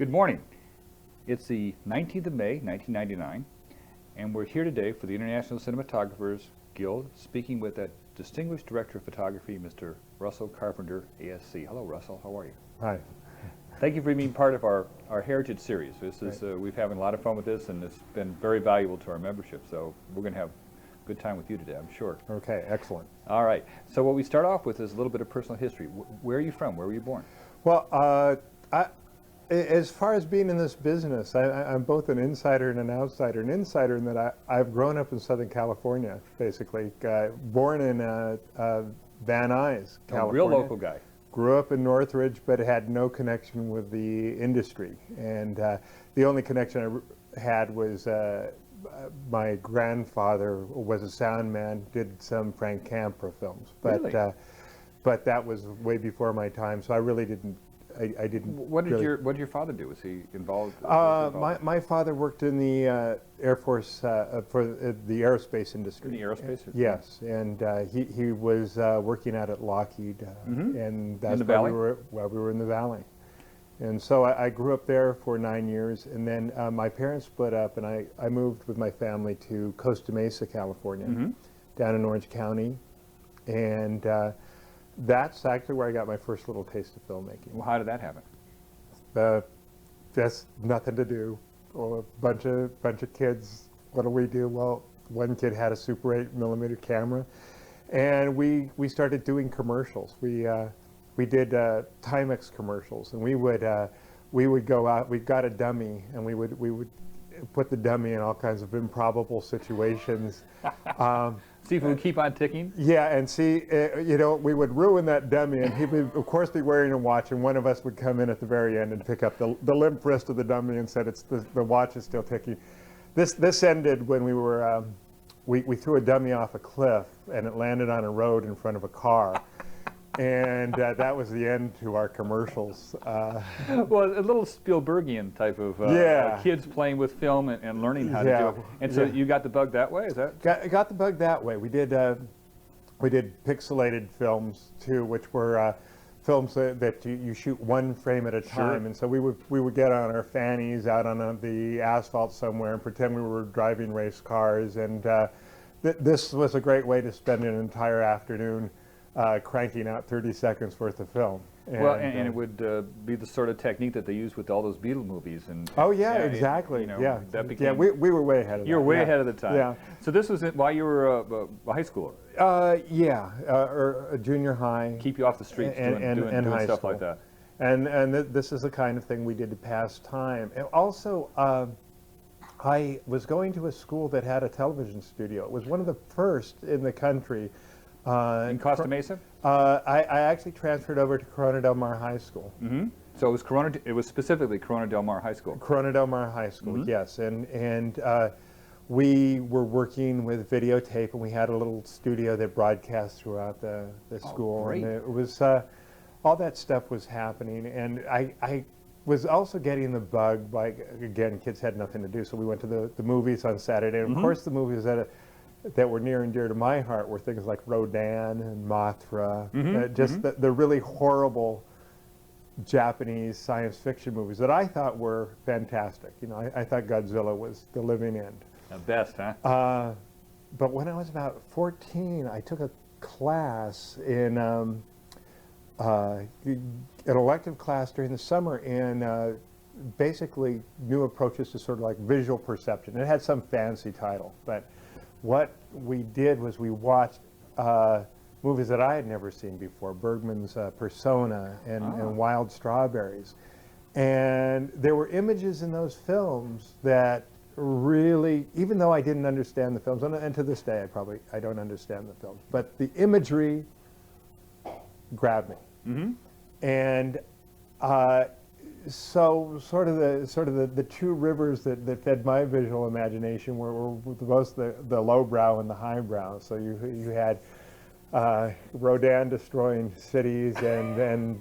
Good morning. It's the 19th of May, 1999, and we're here today for the International Cinematographers Guild, speaking with that distinguished director of photography, Mr. Russell Carpenter, ASC. Hello, Russell. How are you? Hi. Thank you for being part of our Heritage Series. This is we've having a lot of fun with this, and it's been very valuable to our membership. So we're going to have a good time with you today, I'm sure. Okay, excellent. All right. So what we start off with is a little bit of personal history. Where are you from? Where were you born? Well, as far as being in this business, I'm both an insider and an outsider. An insider in that I've grown up in Southern California, basically. Born in Van Nuys, California. A real local guy. Grew up in Northridge, but had no connection with the industry. And the only connection I had was my grandfather was a sound man, did some Frank Capra films. But, really? But that was way before my time, so I really didn't. I didn't. What did your father do? Was he involved? My father worked in the Air Force for the aerospace industry. In the aerospace? Yes, and he was working out at Lockheed, and that's why we were in the Valley. And so I grew up there for 9 years, and then my parents split up, and I moved with my family to Costa Mesa, California, down in Orange County, and that's actually where I got my first little taste of filmmaking. Well, how did that happen? Just nothing to do. Well, a bunch of kids. What do we do? Well, one kid had a Super 8mm camera, and we started doing commercials. We did Timex commercials, and we would go out. We got a dummy, and we would put the dummy in all kinds of improbable situations. See if we would keep on ticking? Yeah, and see, we would ruin that dummy, and he would, of course, be wearing a watch, and one of us would come in at the very end and pick up the limp wrist of the dummy and said, the watch is still ticking. This ended when we were, we threw a dummy off a cliff, and it landed on a road in front of a car. And that was the end to our commercials. Well, a little Spielbergian type of kids playing with film and learning how to do it. And so you got the bug that way? Is that? Got the bug that way. We did pixelated films too, which were films that you shoot one frame at a time. And so we would get on our fannies out on the asphalt somewhere and pretend we were driving race cars. And this was a great way to spend an entire afternoon cranking out 30 seconds worth of film. And it would be the sort of technique that they use with all those Beatle movies. Oh yeah, exactly. That became, we were way ahead of that. You were way ahead of the time. Yeah. So this was while you were a high schooler? Or a junior high. Keep you off the streets doing stuff school. like that. And this is the kind of thing we did to pass time. And also, I was going to a school that had a television studio. It was one of the first in the country. In Costa Mesa? I actually transferred over to Corona Del Mar High School. So it was specifically Corona Del Mar High School. Corona Del Mar High School, yes. And we were working with videotape, and we had a little studio that broadcast throughout the school. Great. And it was all that stuff was happening, and I was also getting the bug by, again, kids had nothing to do, so we went to the movies on Saturday. And of course, the movies that were near and dear to my heart were things like Rodan and Mothra, just the really horrible Japanese science fiction movies that I thought were fantastic. I thought Godzilla was the living end. The best, huh? But when I was about 14, I took a class in an elective class during the summer in basically new approaches to sort of like visual perception. It had some fancy title, but what we did was we watched movies that I had never seen before, Bergman's Persona and Wild Strawberries. And there were images in those films that really, even though I didn't understand the films, and to this day I don't understand the films, but the imagery grabbed me. And so sort of the two rivers that fed my visual imagination were both the lowbrow and the highbrow. So you had Rodin destroying cities, and then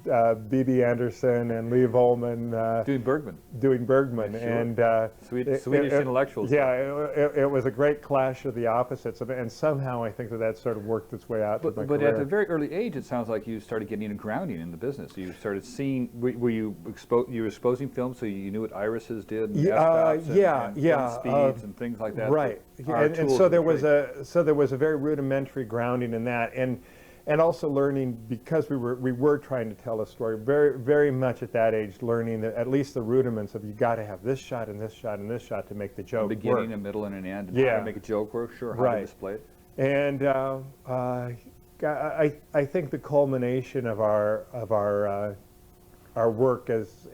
B.B. Anderson and Lee Volman Doing Bergman. doing Bergman. Sure. And Swedish intellectuals. Yeah, it was a great clash of the opposites, and somehow I think that sort of worked its way out to my But career. at a very early age, it sounds like you started getting a grounding in the business. You started seeing, were you exposing films so you knew what irises did, and f-stops and film speeds and things like that? Right, and so there was a very rudimentary grounding in that, and also learning, because we were trying to tell a story very much at that age, learning that at least the rudiments of, you got to have this shot and this shot and this shot to make the joke work. Beginning, a middle, and an end, and how to make a joke work, sure, how to display it. And I think the culmination of our work as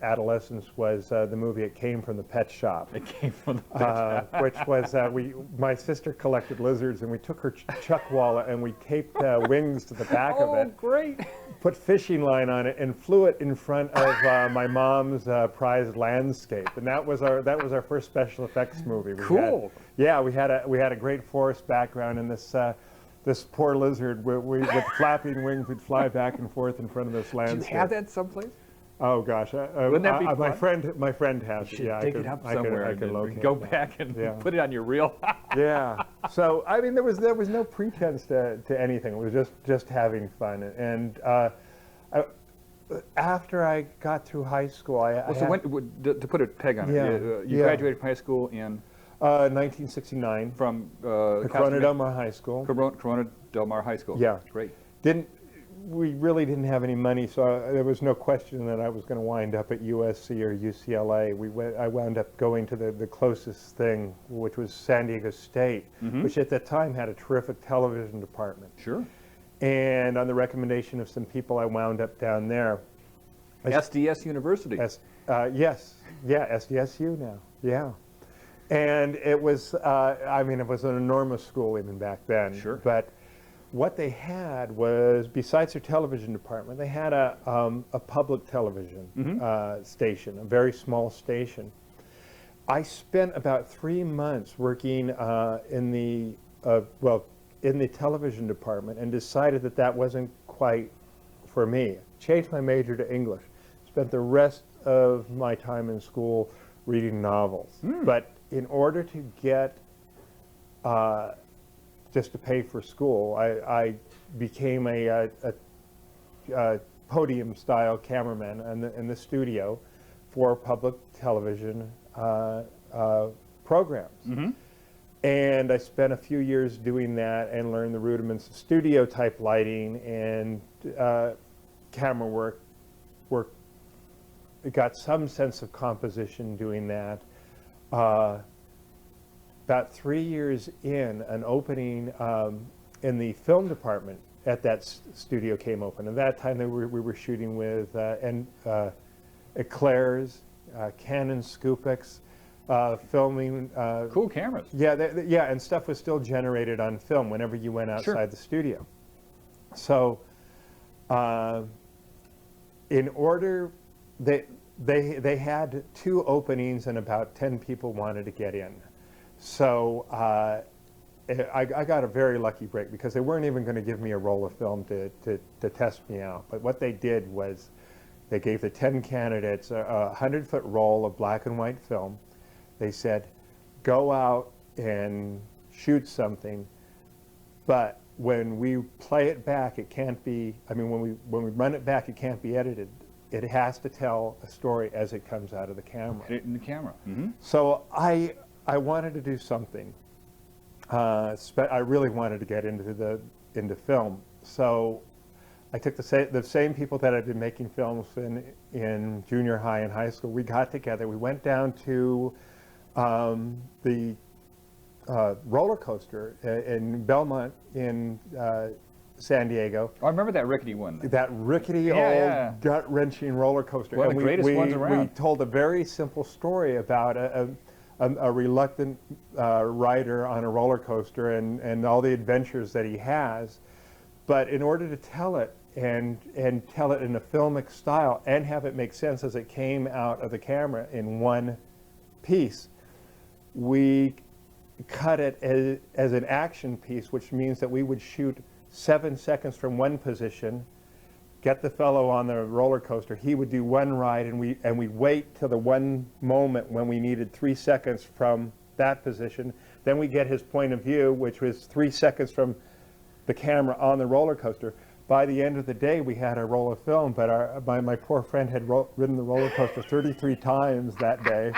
adolescents was the movie It Came from the Pet Shop. It came from the pet shop. Which was, my sister collected lizards, and we took her chuck wallet and we taped wings to the back of it. Oh, great. Put fishing line on it and flew it in front of my mom's prized landscape, and that was our first special effects movie. Cool. We had a great forest background, and this poor lizard with flapping wings would fly back and forth in front of this landscape. Do you have that someplace? Oh gosh, Wouldn't that be fun? my friend has it. Yeah, dig it up somewhere. I could and locate go that. back and put it on your reel. Yeah. So I mean, there was no pretense to anything. It was just having fun. And after I got through high school, to put a peg on it, you graduated from high school in 1969 from Corona Del Mar High School. Corona Del Mar High School. Yeah. Great. We really didn't have any money, so there was no question that I was going to wind up at USC or UCLA. I wound up going to the closest thing, which was San Diego State, which at that time had a terrific television department. Sure. And on the recommendation of some people, I wound up down there. SDS University. SDSU now, yeah. And it was, it was an enormous school even back then. Sure. But what they had was, besides their television department, they had a public television station, a very small station. I spent about 3 months working in the television department, and decided that wasn't quite for me. Changed my major to English. Spent the rest of my time in school reading novels. But in order to get just to pay for school, I became a podium-style cameraman in the studio for public television programs. And I spent a few years doing that and learned the rudiments of studio-type lighting and camera work. Got some sense of composition doing that. About 3 years in, an opening in the film department at that studio came open. At that time, we were shooting with Eclairs, Canon Scoopix, filming. Cool cameras. Yeah, and stuff was still generated on film whenever you went outside the studio. So, in order, they had 2 openings and about 10 people wanted to get in. So I got a very lucky break, because they weren't even going to give me a roll of film to test me out. But what they did was they gave the 10 candidates a 100-foot roll of black and white film. They said, go out and shoot something, but when we play it back, it can't be, when we run it back, it can't be edited. It has to tell a story as it comes out of the camera. In the camera. So I wanted to do something. I really wanted to get into film. So I took the same people that I'd been making films in junior high and high school. We got together. We went down to the roller coaster in Belmont in San Diego. Oh, I remember that rickety one. That rickety old gut-wrenching roller coaster. One of the greatest ones around. We told a very simple story about a reluctant rider on a roller coaster and all the adventures that he has. But in order to tell it and tell it in a filmic style and have it make sense as it came out of the camera in one piece, we cut it as an action piece, which means that we would shoot 7 seconds from one position, get the fellow on the roller coaster. He would do one ride, and we'd wait till the one moment when we needed 3 seconds from that position. Then we get his point of view, which was 3 seconds from the camera on the roller coaster. By the end of the day, we had a roll of film, but my poor friend had ridden the roller coaster 33 times that day,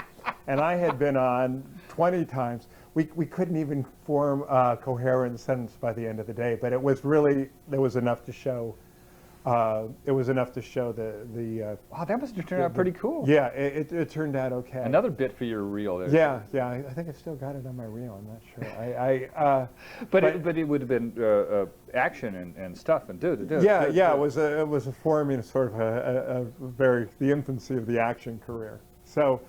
and I had been on 20 times. We couldn't even form a coherent sentence by the end of the day, but it was really, there was enough to show. It was enough to show the Wow, that must have turned out pretty cool. yeah, it turned out okay. Another bit for your reel there. Yeah, I think I still got it on my reel. I'm not sure. But it would have been action and stuff and Yeah, it was a forming sort of a very the infancy of the action career. So,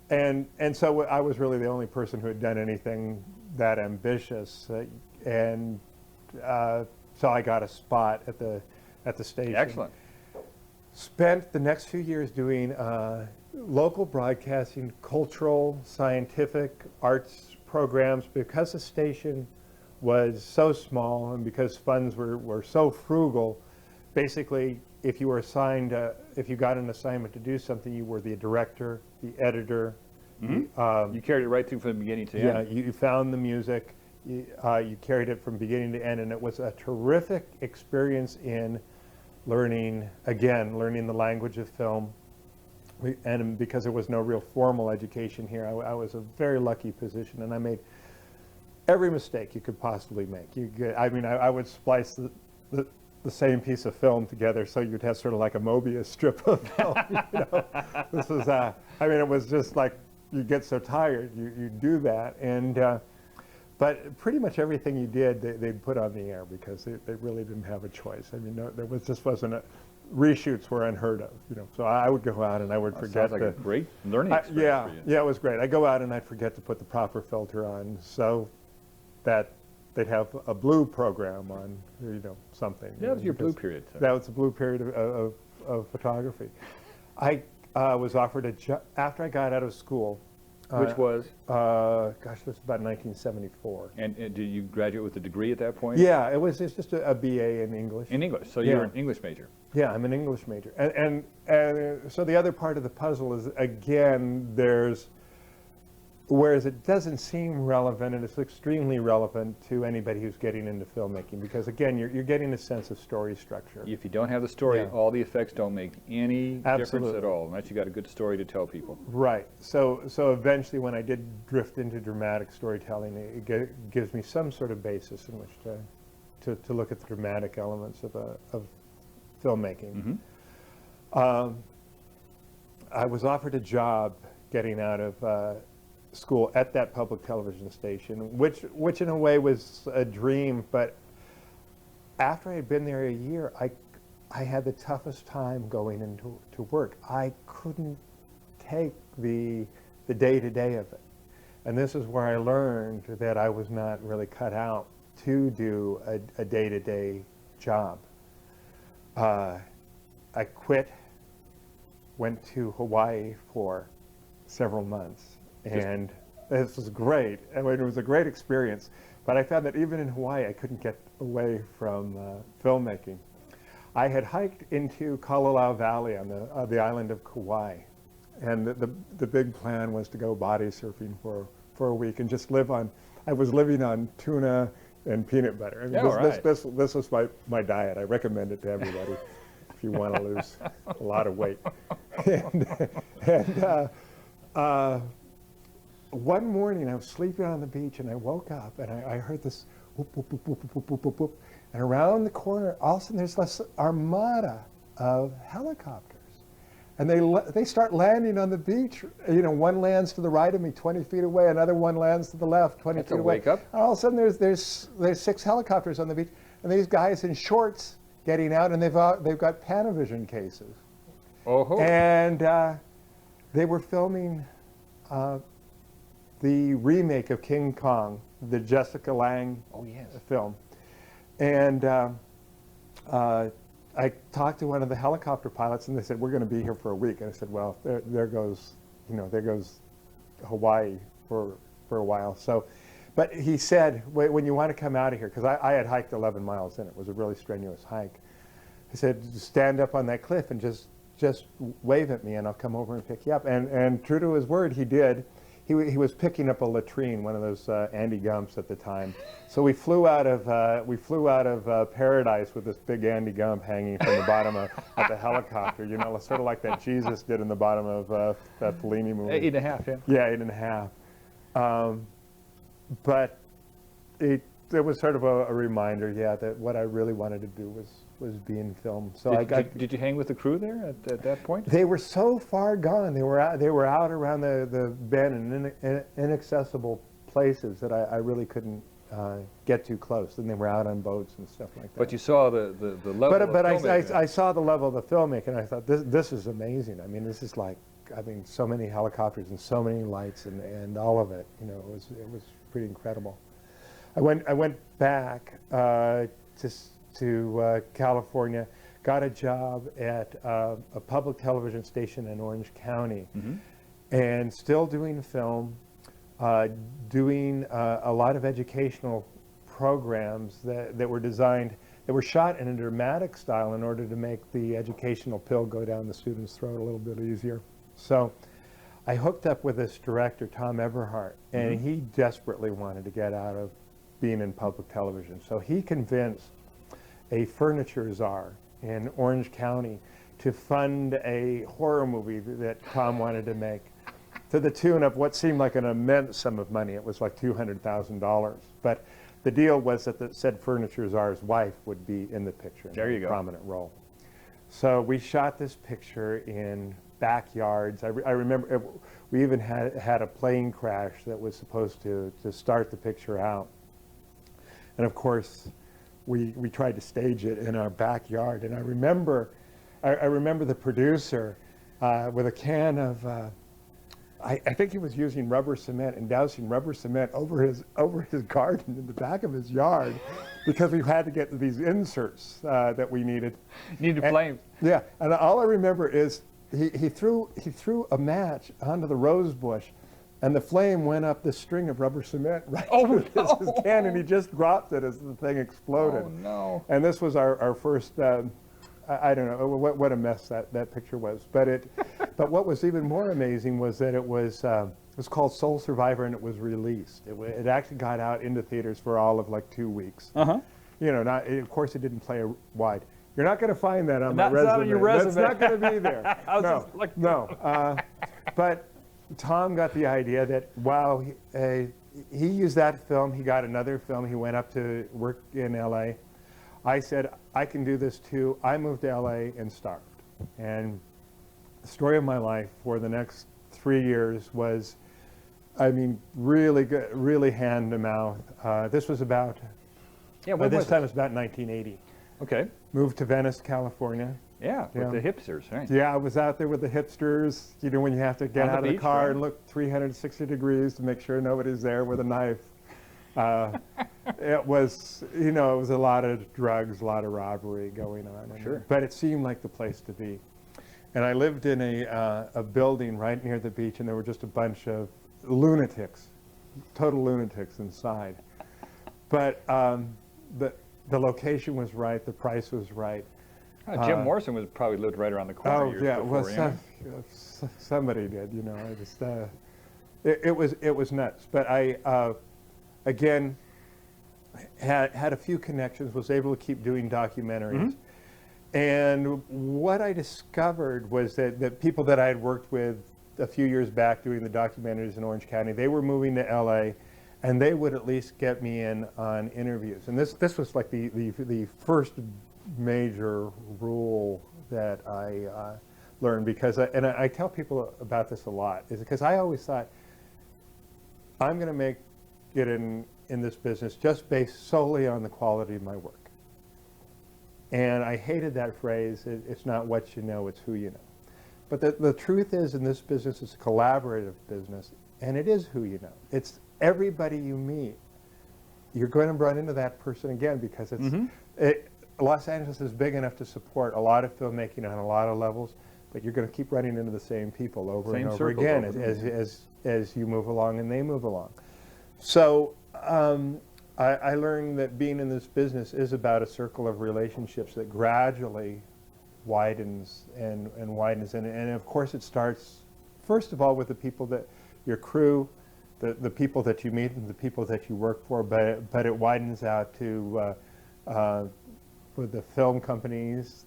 and so I was really the only person who had done anything that ambitious, and so I got a spot at the station. Excellent. Spent the next few years doing local broadcasting, cultural, scientific, arts programs. Because the station was so small and because funds were so frugal, basically if you were assigned, if you got an assignment to do something, you were the director, the editor. Mm-hmm. You carried it right through from the beginning to yeah, end. you found the music, you carried it from beginning to end, and it was a terrific experience in learning the language of film. And because there was no real formal education here, I was a very lucky position, and I made every mistake you could possibly make. I would splice the same piece of film together so you'd have sort of like a Mobius strip of film. This was, it was just like, you get so tired, you do that. And but pretty much everything you did, they'd put on the air because they really didn't have a choice. Just wasn't reshoots were unheard of. So I would go out and I would forget. Sounds like a great learning experience for you. Yeah, it was great. I'd go out and I'd forget to put the proper filter on so that they'd have a blue program on, something. Yeah, that was your blue period. That was the blue period of photography. I was offered a job after I got out of school. Which was? Gosh, this was about 1974. And did you graduate with a degree at that point? Yeah, it's just a BA in English. In English, so you're an English major. Yeah, I'm an English major. And so the other part of the puzzle is, again, whereas it doesn't seem relevant, and it's extremely relevant to anybody who's getting into filmmaking, because again, you're getting a sense of story structure. If you don't have the story, all the effects don't make any difference at all, unless you got a good story to tell people. Right. So eventually, when I did drift into dramatic storytelling, it gives me some sort of basis in which to look at the dramatic elements of filmmaking. Mm-hmm. I was offered a job getting out of school at that public television station, which in a way was a dream, but after I had been there a year, I had the toughest time going into work. I couldn't take the day-to-day of it. And this is where I learned that I was not really cut out to do a day-to-day job. I quit, went to Hawaii for several months. And this was great. It was a great experience. But I found that even in Hawaii, I couldn't get away from filmmaking. I had hiked into Kalalau Valley on the island of Kauai. And the big plan was to go body surfing for a week and just I was living on tuna and peanut butter. This was my diet. I recommend it to everybody if you want to lose a lot of weight. One morning I was sleeping on the beach and I woke up and I heard this whoop, whoop, whoop, whoop, whoop, whoop, whoop, whoop. And around the corner, all of a sudden there's this armada of helicopters. And they start landing on the beach. One lands to the right of me, 20 feet away. Another one lands to the left, 20 feet away. Wake up. And all of a sudden there's 6 helicopters on the beach. And these guys in shorts getting out, and they've got Panavision cases. Oh. And they were filming the remake of King Kong, the Jessica Lange film. And I talked to one of the helicopter pilots, and they said, "We're going to be here for a week." And I said, "Well, there goes Hawaii for a while." So But he said, when you want to come out of here, because I had hiked 11 miles in, it was a really strenuous hike. He said, stand up on that cliff and just wave at me and I'll come over and pick you up. And true to his word, he did. He was picking up a latrine, one of those Andy Gumps at the time. So we flew out of paradise with this big Andy Gump hanging from the bottom of the helicopter. You know, sort of like that Jesus did in the bottom of that Fellini movie. 8.5, yeah. Yeah, 8.5. But it was sort of a reminder, yeah, that what I really wanted to do was be in film. So did you hang with the crew there at that point? They were so far gone. They were out around the bend in inaccessible places that I really couldn't get too close. And they were out on boats and stuff like that. But you saw the level of filmmaking. I saw the level of the filmmaking, and I thought, this is amazing. I mean, this is like, so many helicopters and so many lights and all of it. You know, it was pretty incredible. I went back to California, got a job at a public television station in Orange County, and still doing film, doing a lot of educational programs that were designed, that were shot in a dramatic style in order to make the educational pill go down the student's throat a little bit easier. So I hooked up with this director, Tom Everhart, and he desperately wanted to get out of being in public television. So he convinced a furniture czar in Orange County to fund a horror movie that Tom wanted to make to the tune of what seemed like an immense sum of money. It was like $200,000. But the deal was that the said furniture czar's wife would be in the picture in a prominent role. So we shot this picture in backyards. I remember we even had a plane crash that was supposed to start the picture out. And of course, we tried to stage it in our backyard. And I remember the producer with a can of, I think he was using rubber cement and dousing rubber cement over his garden in the back of his yard, because we had to get these inserts that we needed. Needed flames. Yeah, and all I remember is he threw a match onto the rose bush, and the flame went up this string of rubber cement right through his can, and he just dropped it as the thing exploded. Oh no! And this was our first. I don't know what a mess that picture was, but what was even more amazing was that it was called Soul Survivor, and it was released. It actually got out into theaters for all of like 2 weeks. You know, of course it didn't play wide. You're not going to find that on my resume. Not on your resume. That's not going to be there. No. But Tom got the idea that, wow, he used that film. He got another film. He went up to work in L.A. I said, I can do this too. I moved to L.A. and starved. And the story of my life for the next 3 years was, I mean, really good, really hand to mouth. This was about, by this time it was about 1980. Okay. Moved to Venice, California. Yeah, with the hipsters, right? Yeah, I was out there with the hipsters, you know, when you have to get out of the car and look 360 degrees to make sure nobody's there with a knife. It was, you know, it was a lot of drugs, a lot of robbery going on. Sure. But it seemed like the place to be. And I lived in a building right near the beach, and there were just a bunch of lunatics, total lunatics inside. But the location was right, the price was right. Jim Morrison was probably lived right around the corner. Oh yeah, well, somebody did. You know, I just it was nuts. But I again had a few connections, was able to keep doing documentaries, and what I discovered was that people that I had worked with a few years back doing the documentaries in Orange County, they were moving to LA, and they would at least get me in on interviews. And this was like the first major rule that I learned, because I tell people about this a lot, is because I always thought I'm going to make it in this business just based solely on the quality of my work. And I hated that phrase, it's not what you know, it's who you know. But the truth is, in this business, it's a collaborative business, and it is who you know. It's everybody you meet. You're going to run into that person again, because Los Angeles is big enough to support a lot of filmmaking on a lot of levels, but you're going to keep running into the same people over and over again as you move along and they move along. So I learned that being in this business is about a circle of relationships that gradually widens and widens. And of course it starts, first of all, with the people that, your crew, the people that you meet and the people that you work for, but it widens out to with the film companies,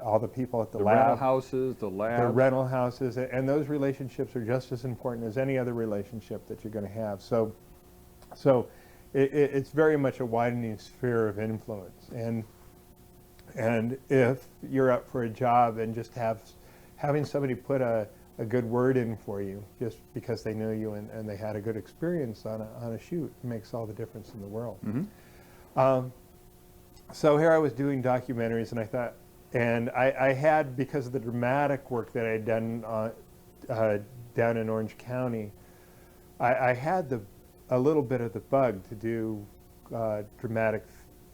all the people at the lab. rental houses, the labs. The rental houses, and those relationships are just as important as any other relationship that you're going to have. So it's very much a widening sphere of influence. And if you're up for a job and just having somebody put a good word in for you just because they knew you and they had a good experience on a shoot makes all the difference in the world. Mm-hmm. So here I was doing documentaries, and I thought, and I had, because of the dramatic work that I had done down in Orange County, I had a little bit of the bug to do dramatic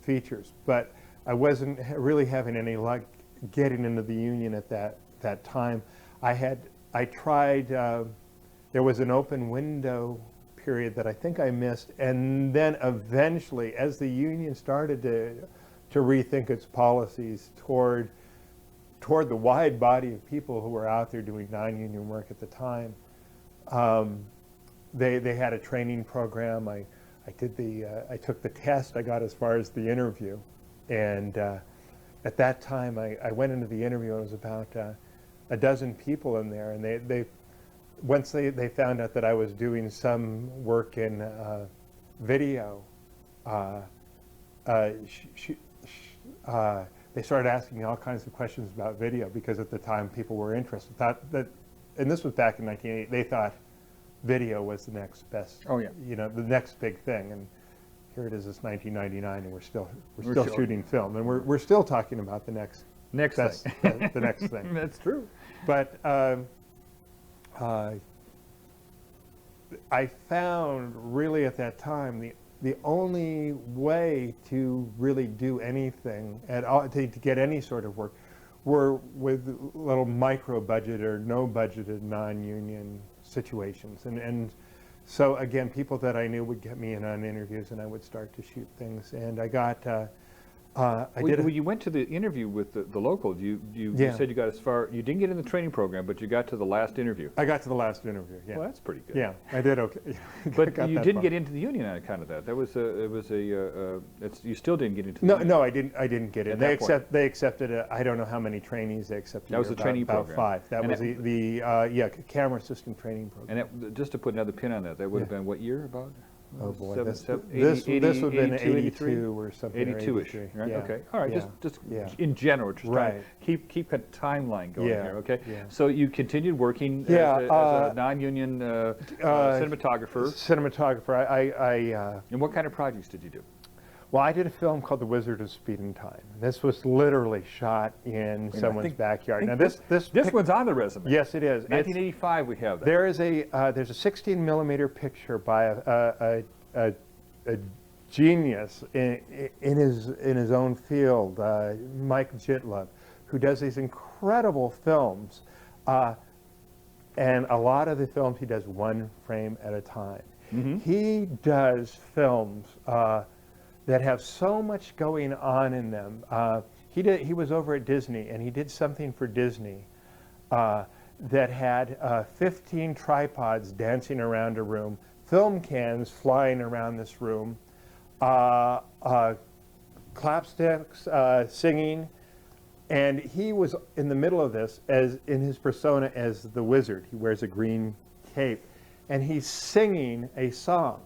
features, but I wasn't really having any luck getting into the union at that time. I tried, there was an open window period that I think I missed, and then eventually, as the union started to rethink its policies toward the wide body of people who were out there doing non-union work at the time, they had a training program. I took the test. I got as far as the interview, and at that time I went into the interview, and it was about a dozen people in there, and once they found out that I was doing some work in video, they started asking me all kinds of questions about video, because at the time people were interested. And this was back in 1980. They thought video was the next best, Oh, yeah. The next big thing. And here it is, it's 1999, and we're still shooting film, and we're still talking about the next best, thing. the next thing. That's true. But I found really at that time the only way to really do anything at all, to get any sort of work, were with little micro budget or no budgeted non-union situations. And so again, people that I knew would get me in on interviews, and I would start to shoot things. And I got, When you went to the interview with the local, you said you got as far, you didn't get in the training program, but you got to the last interview. I got to the last interview, yeah. Well, that's pretty good. Yeah, I did okay. But Got you that didn't far. get into the union on account of that. You still didn't get into the union. No, I didn't get in. At that point. They accepted, I don't know how many trainees they accepted. That was the training about program. 5. That And was the camera system training program. And just to put another pin on that, that would have been what year about? Oh boy, Seven- this seven- this 80, would have been 82, 82 or something. 82-ish, or 83. right? Yeah. Okay, all right, Yeah. just Yeah. in general, just trying Right. to keep a timeline going Yeah. here, okay? Yeah. So you continued working Yeah, as a non-union cinematographer. Cinematographer. And what kind of projects did you do? Well, I did a film called The Wizard of Speed and Time. This was literally shot in someone's backyard. Now this one's on the resume. Yes, it is. 1985 we have that. There's a 16 millimeter picture by a genius in his own field, Mike Jitlove, who does these incredible films, and a lot of the films he does one frame at a time. Mm-hmm. He does films that have so much going on in them. He was over at Disney, and he did something for Disney that had 15 tripods dancing around a room, film cans flying around this room, clapsticks singing, and he was in the middle of this as in his persona as the wizard. He wears a green cape, and he's singing a song,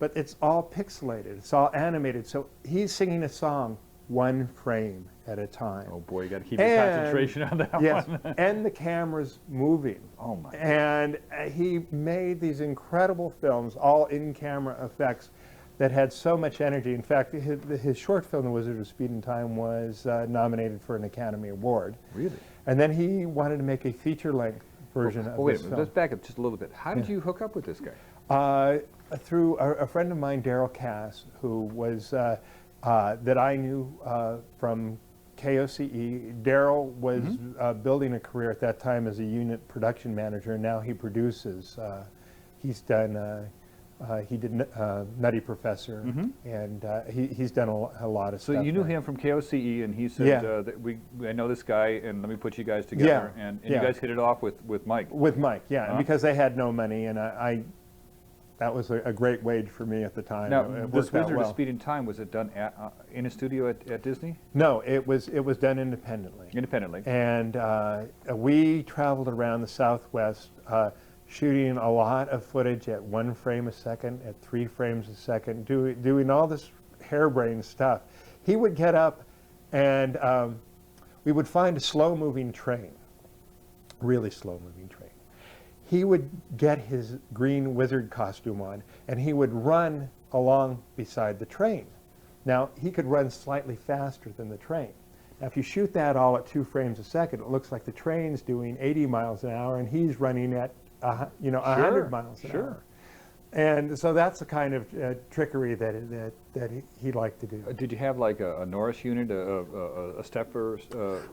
but it's all pixelated, it's all animated, so he's singing a song one frame at a time. Oh boy, you got to keep your concentration on that one. And the camera's moving. Oh my. And he made these incredible films, all in-camera effects, that had so much energy. In fact, his short film, The Wizard of Speed and Time, was nominated for an Academy Award. Really? And then he wanted to make a feature-length version of wait this a minute, film. let's back up just a little bit. How did you hook up with this guy? Through a friend of mine, Daryl Cass, who was that I knew from KOCE. Daryl was building a career at that time as a unit production manager, and now he produces. He's done He did Nutty Professor, and he's done a lot of So stuff. you knew there. him from KOCE, and he said, Yeah. I know this guy, and let me put you guys together. Yeah, And yeah. you guys hit it off with Mike. With Mike, yeah, and Uh-huh. because they had no money, and that was a great wage for me at the time. Now, It this worked out Wizard well. of Speed and Time, was it done in a studio at Disney? No, it was done independently. Independently. And we traveled around the Southwest, shooting a lot of footage at 1 frame a second, at 3 frames a second, doing all this harebrained stuff. He would get up, and we would find a slow-moving train, really slow-moving train. He would get his green wizard costume on, and he would run along beside the train. Now, he could run slightly faster than the train. Now, if you shoot that all at 2 frames a second, it looks like the train's doing 80 miles an hour, and he's running at 100 miles an hour. And so that's the kind of trickery that he liked to do. Did you have like a Norris unit, a stepper?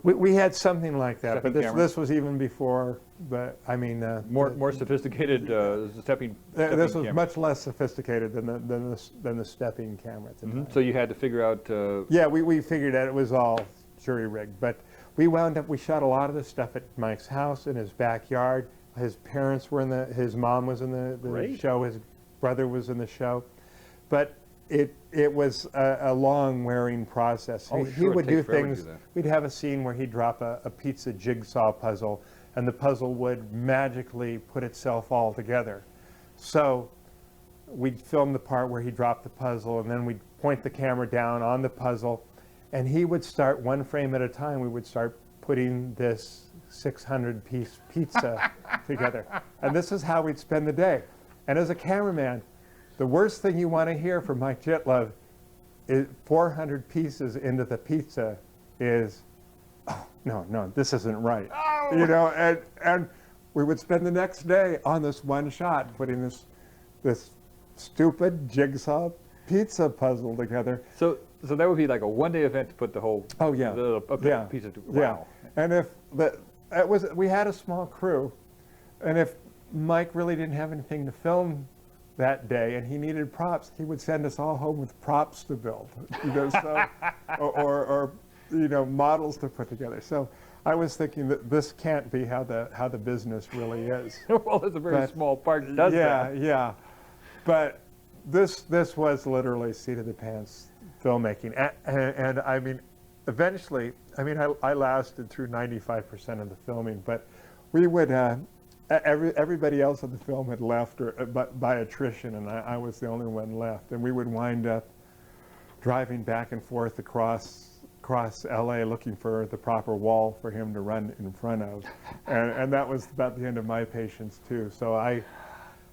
We had something like that, Stepping but camera? this was even before. But I mean, More sophisticated stepping this was camera. much less sophisticated than the stepping camera at the time. So you had to figure out. Yeah, we figured out it was all jury rigged, but we shot a lot of this stuff at Mike's house in his backyard. His parents were his mom was in the Great. show, his brother was in the show, but it was a long wearing process. Oh, he sure, it would do takes forever to things, do that. we'd have a scene where he'd drop a pizza jigsaw puzzle, and the puzzle would magically put itself all together. So we'd film the part where he dropped the puzzle, and then we'd point the camera down on the puzzle, and he would start 1 frame at a time. We would start putting this 600-piece pizza together. And this is how we'd spend the day. And as a cameraman, the worst thing you want to hear from Mike Jitlove is 400 pieces into the pizza is, oh, no, this isn't right. Oh! You know, and we would spend the next day on this one shot putting this stupid jigsaw pizza puzzle together. So that would be like a one-day event to put the whole. Oh yeah, a piece of. Wow. Yeah. And if we had a small crew, and if Mike really didn't have anything to film that day and he needed props, he would send us all home with props to build, you know, so, or you know, models to put together. So I was thinking that this can't be how the business really is. Well, it's a very small part that does that. Yeah. But this was literally seat of the pants filmmaking, and I mean, eventually, I mean, I lasted through 95% of the filming, but we would. Everybody else in the film had left by attrition, and I was the only one left. And we would wind up driving back and forth across LA looking for the proper wall for him to run in front of. And that was about the end of my patience, too. So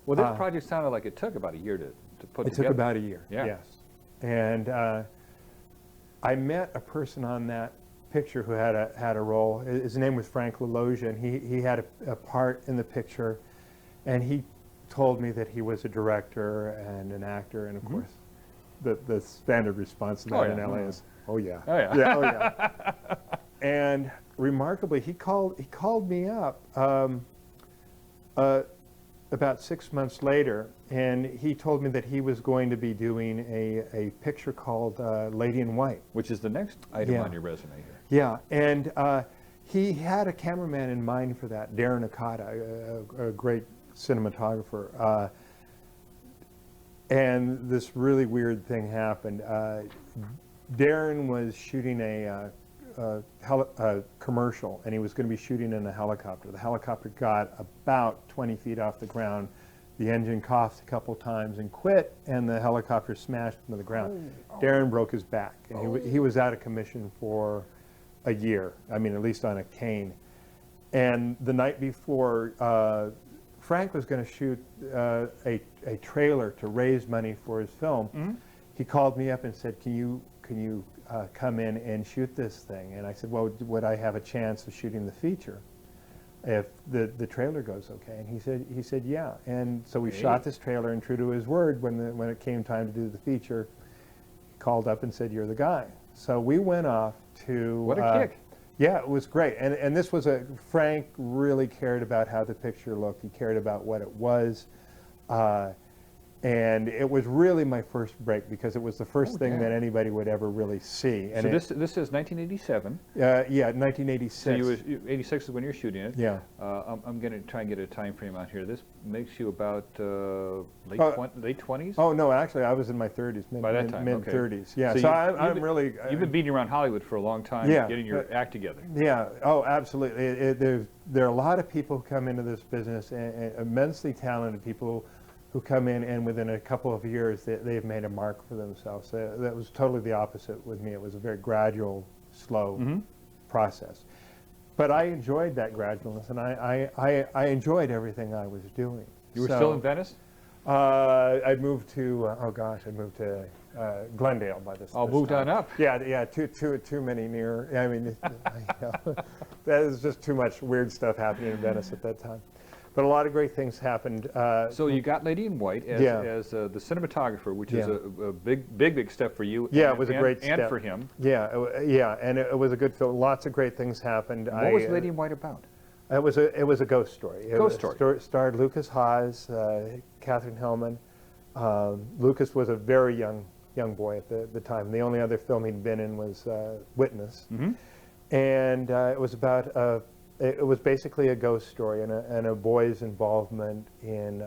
Well, this project sounded like it took about a year to put it together. took about a year, Yeah. yes. And I met a person on that picture who had a role. His name was Frank LaLogia, and he had a part in the picture, and he told me that he was a director and an actor, and of course the standard response to that in LA is, oh yeah. Oh yeah. Yeah, oh yeah. And remarkably, he called me up about 6 months later, and he told me that he was going to be doing a picture called Lady in White. Which is the next item Yeah. on your resume here. Yeah, and he had a cameraman in mind for that, Darren Okada, a great cinematographer. And this really weird thing happened. Darren was shooting a commercial, and he was going to be shooting in a helicopter. The helicopter got about 20 feet off the ground. The engine coughed a couple times and quit, and the helicopter smashed into the ground. Darren broke his back, and he was out of commission for a year. I mean, at least on a cane. And the night before, Frank was going to shoot a trailer to raise money for his film. He called me up and said, "Can you come in and shoot this thing?" And I said, "Well, would I have a chance of shooting the feature if the trailer goes okay?" And he said, "Yeah." And so we shot this trailer, and true to his word, when it came time to do the feature, he called up and said, "You're the guy." So we went off to. What a kick. Yeah, it was great. And this was Frank really cared about how the picture looked. He cared about what it was. And it was really my first break because it was the first thing yeah. that anybody would ever really see. And So this is 1987. yeah, 1986. So 86 is when you're shooting it. Yeah. I'm going to try and get a time frame out here. This makes you about late 20s? Oh, no, actually, I was in my 30s, By that time, mid okay. 30s. Yeah, So so you've been, really... You've been beating around Hollywood for a long time, Yeah, getting your act together. Yeah, oh, absolutely. There are a lot of people who come into this business, and immensely talented people who come in, and within a couple of years, they've made a mark for themselves. That was totally the opposite with me. It was a very gradual, slow process. But I enjoyed that gradualness, and I enjoyed everything I was doing. You were still in Venice? I'd moved to, I'd moved to Glendale by this Oh, this moved time. on up. Yeah, too many near, I mean, that was just too much weird stuff happening in Venice at that time. But a lot of great things happened. So you got Lady in White as the cinematographer, which is a big step for you. Yeah, it was a great step. step. And for him. Yeah, and it was a good film. Lots of great things happened. What was Lady in White about? It was a ghost story. It starred Lucas Haas, Catherine Hellman. Lucas was a very young boy at the time. The only other film he'd been in was Witness, and it was about it was basically a ghost story and a boy's involvement in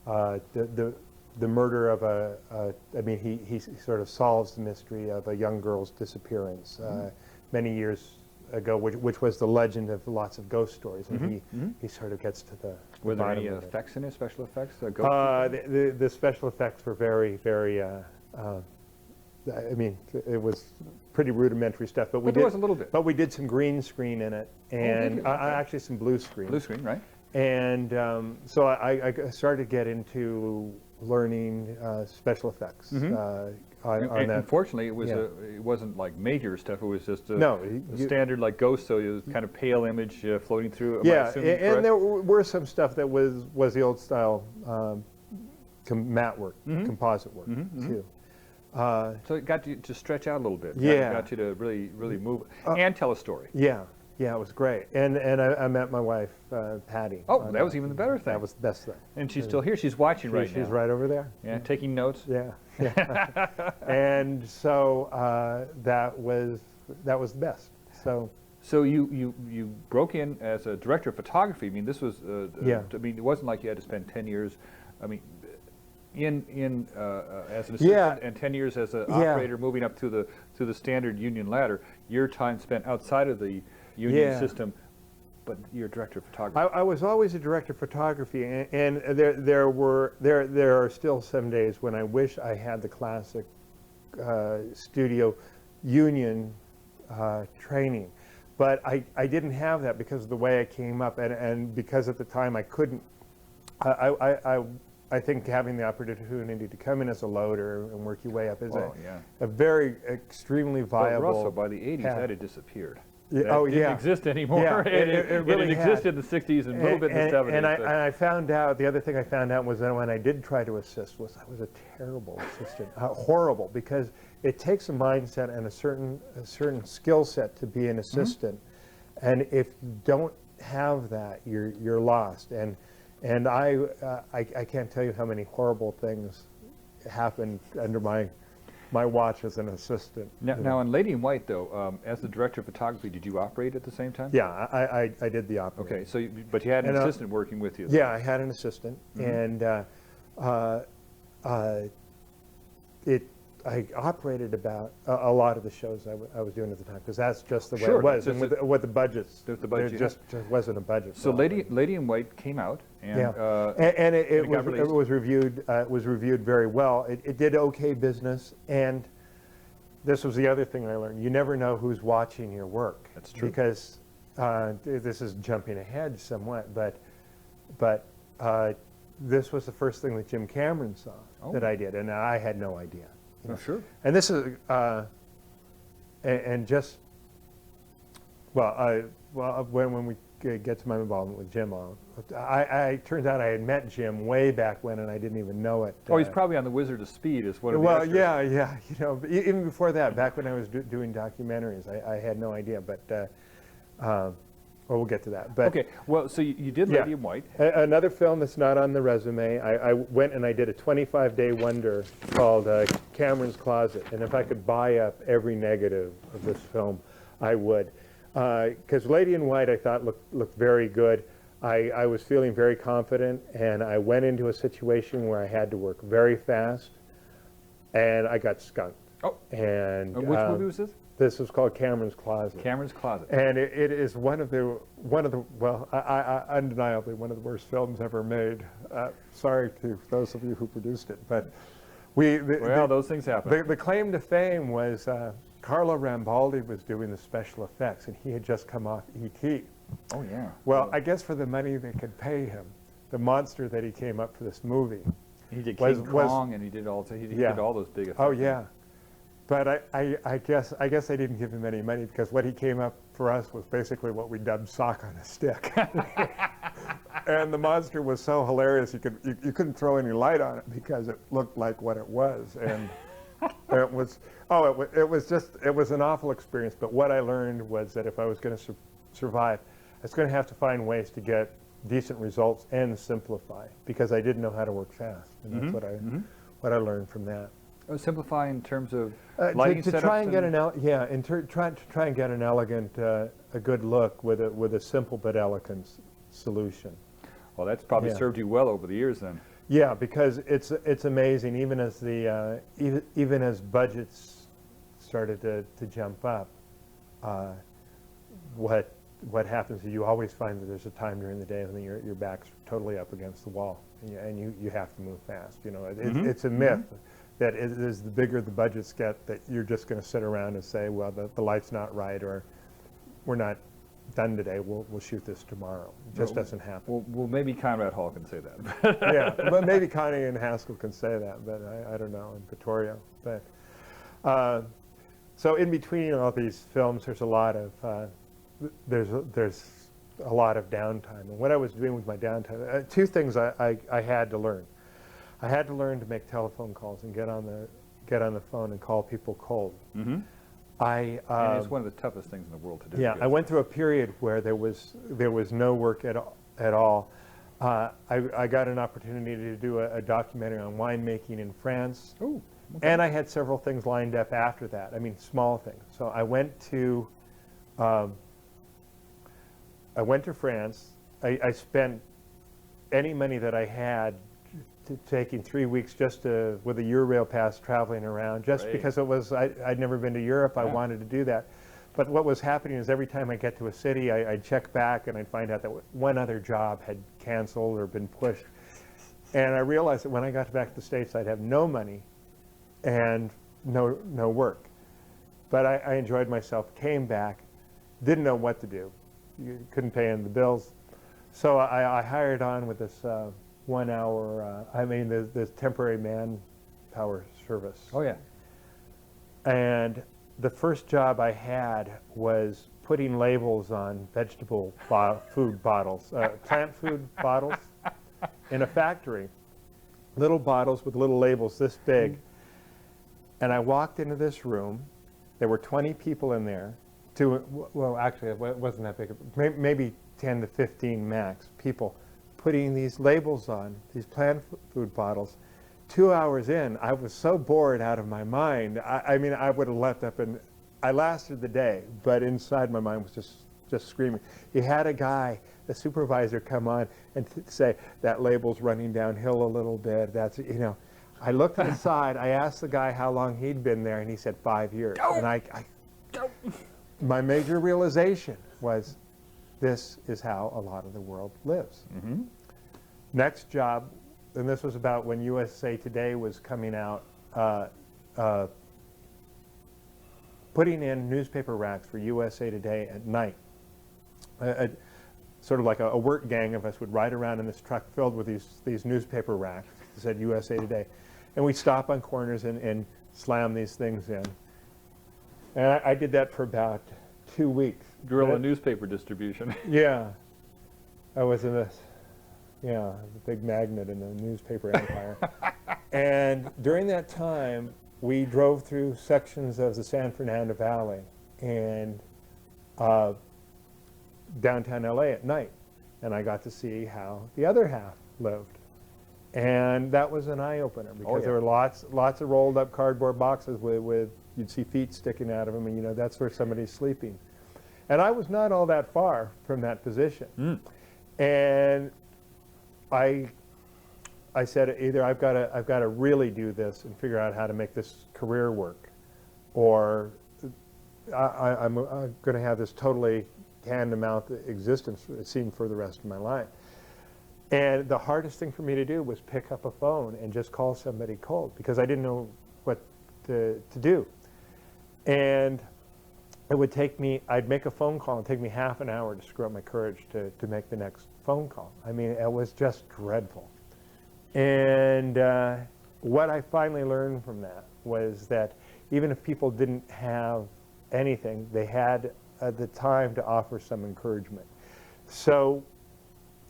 the murder of I mean, he sort of solves the mystery of a young girl's disappearance many years ago, which was the legend of lots of ghost stories, and he sort of gets to the Were there bottom any of it. effects in it, special effects? The special effects were very, very, I mean, it was pretty rudimentary stuff, but there was a little bit. But we did some green screen in it, and actually some blue screen. Blue screen, right? And so I started to get into learning special effects on that. Unfortunately, it wasn't like major stuff. It was just a standard like ghost, so it was kind of pale image floating through. Yeah, and there were some stuff that was the old style matte work, composite work too. So it got you to stretch out a little bit. Yeah. Got you to really move and tell a story. Yeah, it was great. And I met my wife, Patty. Oh, that was even the better thing. That was the best thing. And she's still here. She's watching right now. She's right over there. Yeah, taking notes. Yeah. And so that was the best. So you broke in as a director of photography. I mean, this was I mean, it wasn't like you had to spend 10 years. I mean, as an assistant and 10 years as an operator, moving up to the standard union ladder. Your time spent outside of the union system, but you're a director of photography. I was always a director of photography, and there are still some days when I wish I had the classic studio union training, but I didn't have that because of the way I came up, and because at the time I couldn't. I think having the opportunity to come in as a loader and work your way up is a very extremely viable. But Russell, by the 80s, that had disappeared. That didn't exist anymore. Yeah, it really existed in the 60s and a little bit in the 70s. And I found out, the other thing I found out was that when I did try to assist, I was a terrible assistant, horrible, because it takes a mindset and a certain skill set to be an assistant, and if you don't have that, you're lost. And I can't tell you how many horrible things happened under my watch as an assistant. Now on Lady in White, though, as the director of photography, did you operate at the same time? Yeah, I did the operating. Okay, so but you had an assistant working with you. Yeah, I had an assistant, and I operated about a lot of the shows I was doing at the time, because that's just the way it was. And with the budgets, there just wasn't a budget. So Lady in White came out, and and it was reviewed. Was reviewed very well. It did okay business, and this was the other thing I learned. You never know who's watching your work. That's true. Because this is jumping ahead somewhat, but this was the first thing that Jim Cameron saw that I did, and I had no idea. Oh, sure. And this is, and just, when we get to my involvement with Jim, turns out I had met Jim way back when, and I didn't even know it. Oh, he's probably on the Wizard of Speed as one of the extras. Yeah, you know, even before that, back when I was doing documentaries, I had no idea, but Well, we'll get to that. But Okay, well, so you did yeah. Lady in White. Another film that's not on the resume, I went and I did a 25-day wonder called Cameron's Closet. And if I could buy up every negative of this film, I would. Because Lady in White I thought looked very good. I was feeling very confident, and I went into a situation where I had to work very fast, and I got skunked. Oh, And which movie was this? This was called Cameron's Closet. Cameron's Closet. And it is one of the well, undeniably one of the worst films ever made. Sorry to those of you who produced it, but Those things happen. the claim to fame was Carlo Rambaldi was doing the special effects, and he had just come off E.T. Oh yeah. Well, I guess for the money they could pay him, the monster that he came up for this movie. He did was- King Kong, and he did all those big effects. Oh yeah. But I guess I didn't give him any money, because what he came up for us was basically what we dubbed sock on a stick. And the monster was so hilarious you couldn't throw any light on it because it looked like what it was. And it was an awful experience. But what I learned was that if I was going to survive, I was going to have to find ways to get decent results and simplify, because I didn't know how to work fast. And that's what I learned from that. Simplify in terms of lighting to setups. try and get try and get an elegant, a good look with a simple but elegant solution. Well, that's probably served you well over the years then. Yeah, because it's amazing. Even as budgets started to jump up, what happens is you always find that there's a time during the day when your back's totally up against the wall, and you have to move fast. You know, it's a myth that is the bigger the budgets get, that you're just going to sit around and say, well, the light's not right, or we're not done today, we'll shoot this tomorrow. It just doesn't happen. Well, maybe Conrad Hall can say that. Yeah, but maybe Connie and Haskell can say that, but I don't know, and Vittorio. But so in between all these films, there's a lot of there's a lot of downtime. And what I was doing with my downtime, two things I had to learn. I had to learn to make telephone calls and get on the phone and call people cold. Mm-hmm. And it's one of the toughest things in the world to do. Yeah, I went through a period where there was no work at all. I got an opportunity to do a documentary on winemaking in France. Ooh, okay. And I had several things lined up after that. I mean, small things. So I went to France. I spent any money that I had taking 3 weeks just with a Eurail pass traveling around, just Great. because I'd never been to Europe. I wanted to do that. But what was happening is every time I get to a city, I'd check back and I'd find out that one other job had canceled or been pushed. And I realized that when I got back to the States, I'd have no money and no work. But I enjoyed myself, came back, didn't know what to do. You couldn't pay in the bills. So I hired on with this 1 hour, this temporary manpower service. Oh yeah. And the first job I had was putting labels on vegetable food bottles, plant food bottles, in a factory. Little bottles with little labels this big. And I walked into this room. There were 20 people in there. Well, actually, it wasn't that big. Maybe 10 to 15 max people putting these labels on, these plant food bottles. 2 hours in, I was so bored out of my mind. I mean, I would have left up, and I lasted the day, but inside my mind was just screaming. You had a guy, the supervisor, come on and say, that label's running downhill a little bit. That's, you know. I looked to the side, I asked the guy how long he'd been there, and he said 5 years. And my major realization was, this is how a lot of the world lives. Mm-hmm. Next job, and this was about when USA Today was coming out, putting in newspaper racks for USA Today at night. Sort of like a work gang of us would ride around in this truck filled with these newspaper racks that said USA Today. And we'd stop on corners and slam these things in. And I did that for about 2 weeks. Guerrilla newspaper distribution. Yeah. I was in this, a big magnet in the newspaper empire. And during that time, we drove through sections of the San Fernando Valley. And downtown LA at night, and I got to see how the other half lived. And that was an eye-opener because there were lots of rolled up cardboard boxes with you'd see feet sticking out of them, and you know that's where somebody's sleeping. And I was not all that far from that position. And I said either I've got to really do this and figure out how to make this career work, or I'm going to have this totally hand-to-mouth existence, it seemed, for the rest of my life. And the hardest thing for me to do was pick up a phone and just call somebody cold because I didn't know what to do. And it would take me, I'd make a phone call and take me half an hour to screw up my courage to make the next phone call. I mean, it was just dreadful. And what I finally learned from that was that even if people didn't have anything, they had the time to offer some encouragement. So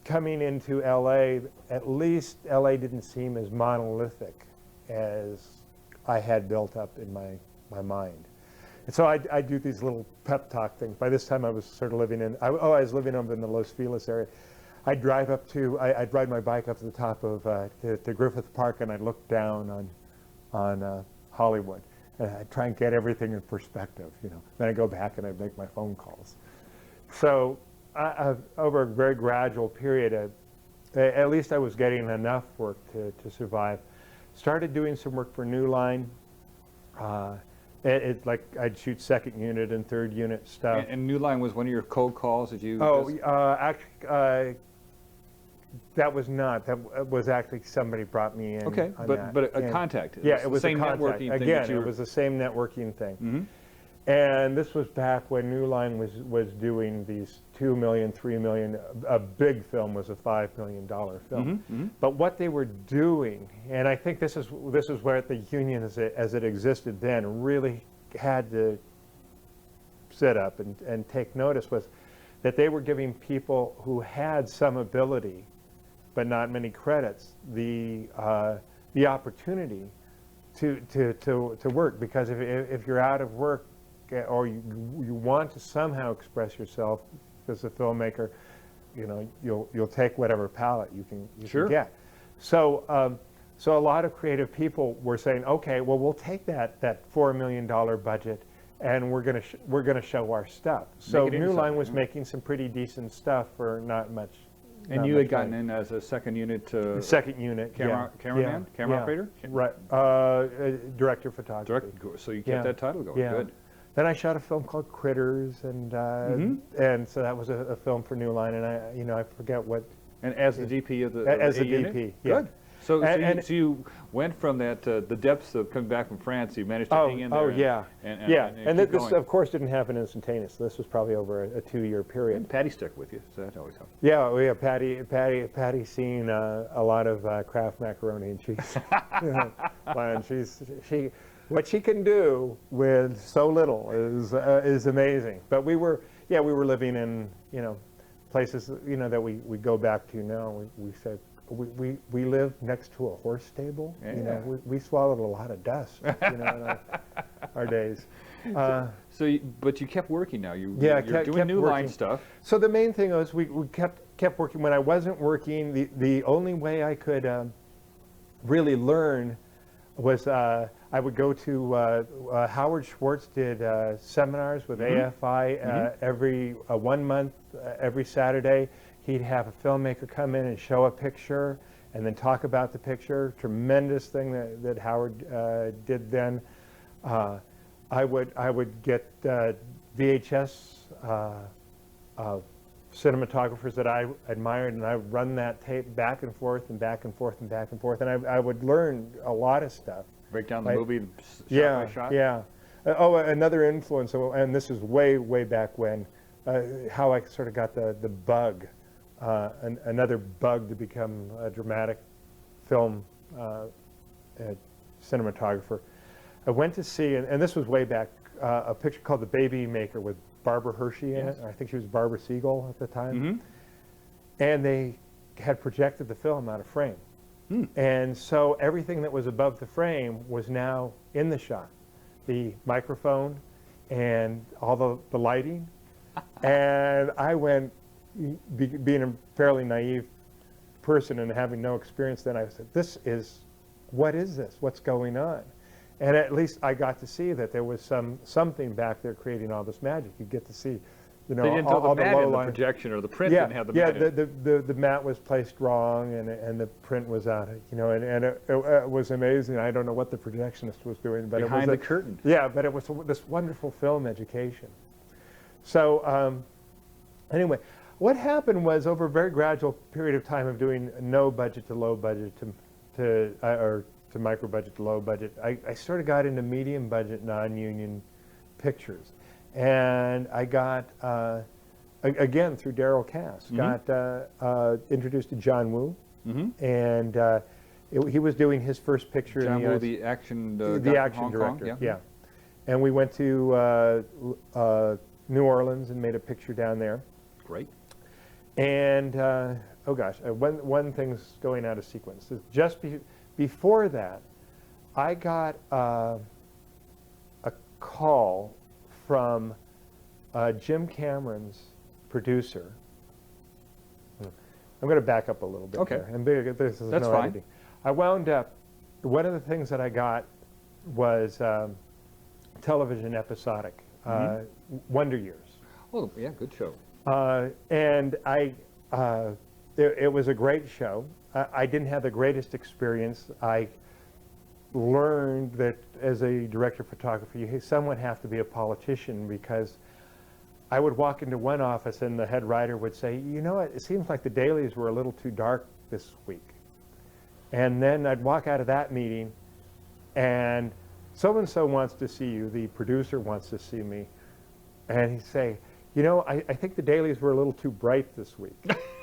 coming into LA, at least LA didn't seem as monolithic as I had built up in my mind. And so I do these little pep talk things. By this time I was sort of living in, I was living up in the Los Feliz area. I'd drive up to, I'd ride my bike up to the top of to Griffith Park, and I'd look down on Hollywood. And I'd try and get everything in perspective, you know. Then I'd go back and I'd make my phone calls. So over a very gradual period, at least I was getting enough work to survive. Started doing some work for New Line. Like I'd shoot second unit and third unit stuff. And New Line was one of your cold calls that you... Actually, that was not. That was actually somebody brought me in. Okay, but a contact. Yeah, it was the same a contact. networking thing. Again, it was the same networking thing. And this was back when New Line was doing these $2 million, $3 million. A big film was a $5 million film. But what they were doing, and I think this is where the union as it existed then really had to sit up and take notice, was that they were giving people who had some ability but not many credits the opportunity to work, because if you're out of work or you want to somehow express yourself as a filmmaker, you know, you'll take whatever palette you can get. So so a lot of creative people were saying, okay, well, we'll take that $4 million budget and we're gonna show our stuff. So New Line was making some pretty decent stuff for not much. And you had gotten in as a second unit cameraman, camera operator, right? Director of photography. So you kept that title going. Good. Then I shot a film called Critters, and so that was a film for New Line, and I forget what. And as the DP of the DP, unit? yeah. Good. So you went from that the depths of coming back from France. You managed to hang in there. And this of course didn't happen instantaneously. This was probably over a 2-year period. And Patty stuck with you, so that always helps. Yeah, we have Patty seen a lot of Kraft macaroni and cheese. And what she can do with so little is amazing. But we were living in places that we go back to now. We said. We lived next to a horse stable. Yeah. We swallowed a lot of dust, in our days. But you kept working now. You're doing New Line stuff. So the main thing was we kept working. When I wasn't working, the only way I could really learn was I would go to Howard Schwartz did seminars with AFI every 1 month, every Saturday. He'd have a filmmaker come in and show a picture and then talk about the picture. Tremendous thing that Howard did then. I would get VHS cinematographers that I admired, and I would run that tape back and forth and back and forth and back and forth, and I would learn a lot of stuff. Break down the movie shot by shot? Yeah. Another influence, and this is way back when, how I sort of got the bug. Another bug to become a dramatic film cinematographer. I went to see, and this was way back, a picture called The Baby Maker with Barbara Hershey in it. I think she was Barbara Siegel at the time. And they had projected the film out of frame. And so everything that was above the frame was now in the shot. The microphone and all the lighting. And I went, being a fairly naive person and having no experience then, I said, what is this? What's going on? And at least I got to see that there was something back there creating all this magic. You get to see, you know, They didn't all throw the the mat low in the line. projection, or the print Yeah, didn't have the yeah. mat in it. The mat was placed wrong, and the print was out. You know, and it was amazing. I don't know what the projectionist was doing, but Behind it the was curtain. Yeah, but it was this wonderful film education. So anyway, what happened was, over a very gradual period of time of doing no budget to low budget or to micro budget to low budget, I sort of got into medium budget non-union pictures, and I got again through Darryl Cass, got introduced to John Woo, and he was doing his first picture John in Woo, the the action the action Hong director, Kong, yeah. And we went to New Orleans and made a picture down there. Great. And oh gosh, one thing's going out of sequence. Just before that, I got a call from Jim Cameron's producer. I'm going to back up a little bit. Okay. There, and this is That's no fine. editing. I wound up. One of the things that I got was television episodic, Wonder Years. Oh, yeah, good show. And it was a great show. I didn't have the greatest experience. I learned that as a director of photography, you somewhat have to be a politician, because I would walk into one office and the head writer would say, you know what, it seems like the dailies were a little too dark this week. And then I'd walk out of that meeting and so-and-so wants to see you, the producer wants to see me, and he'd say, you know, I think the dailies were a little too bright this week.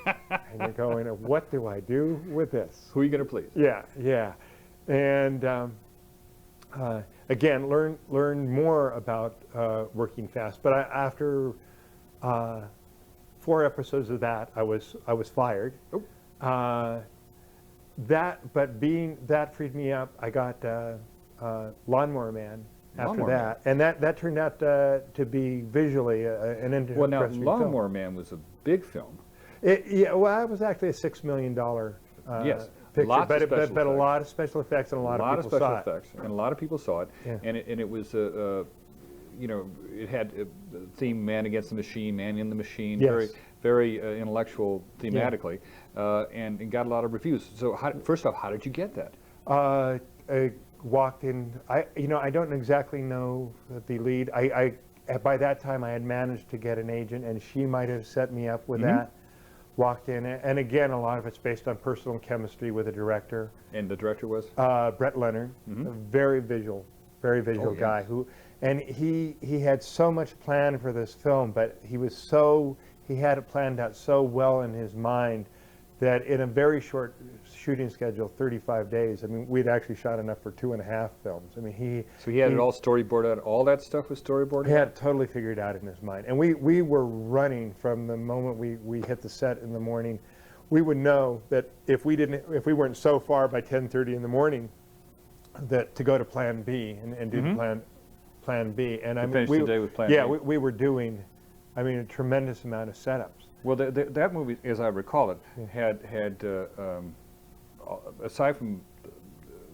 And you're going, what do I do with this? Who are you going to please? Yeah, yeah. And again, learn more about working fast. But after 4 episodes of that, I was fired. Oh. That freed me up. I got Lawnmower Man after Lawnmower that, and that turned out to be visually an interesting Well, now, film. Lawnmower Man was a big film. Yeah, well, it was actually a $6 million Yes, picture, lots of but special a effects. lot of special effects, and a lot of people special saw effects, and a lot of people saw it. Yeah. And it was you know, it had a theme, man against the machine, man in the machine, Yes. very intellectual thematically, and it got a lot of reviews. So first off, how did you get that? I walked in. I don't exactly know the lead. By that time I had managed to get an agent, and she might have set me up with that. Walked in, and again, a lot of it's based on personal chemistry with the director. And the director was? Brett Leonard, a very visual guy and he had so much planned for this film, but he had it planned out so well in his mind that in a very short shooting schedule, 35 days, I mean, we'd actually shot enough for 2.5 films. I mean, So he had it all storyboarded out. All that stuff was storyboarded. He had it totally figured out in his mind, and we were running from the moment we hit the set in the morning. We would know that if we weren't so far by 10:30 in the morning, that to go to Plan B and do the Plan B, and I mean, finish the day with Plan yeah, B. we were doing, I mean, a tremendous amount of setups. Well, that movie, as I recall it, had aside from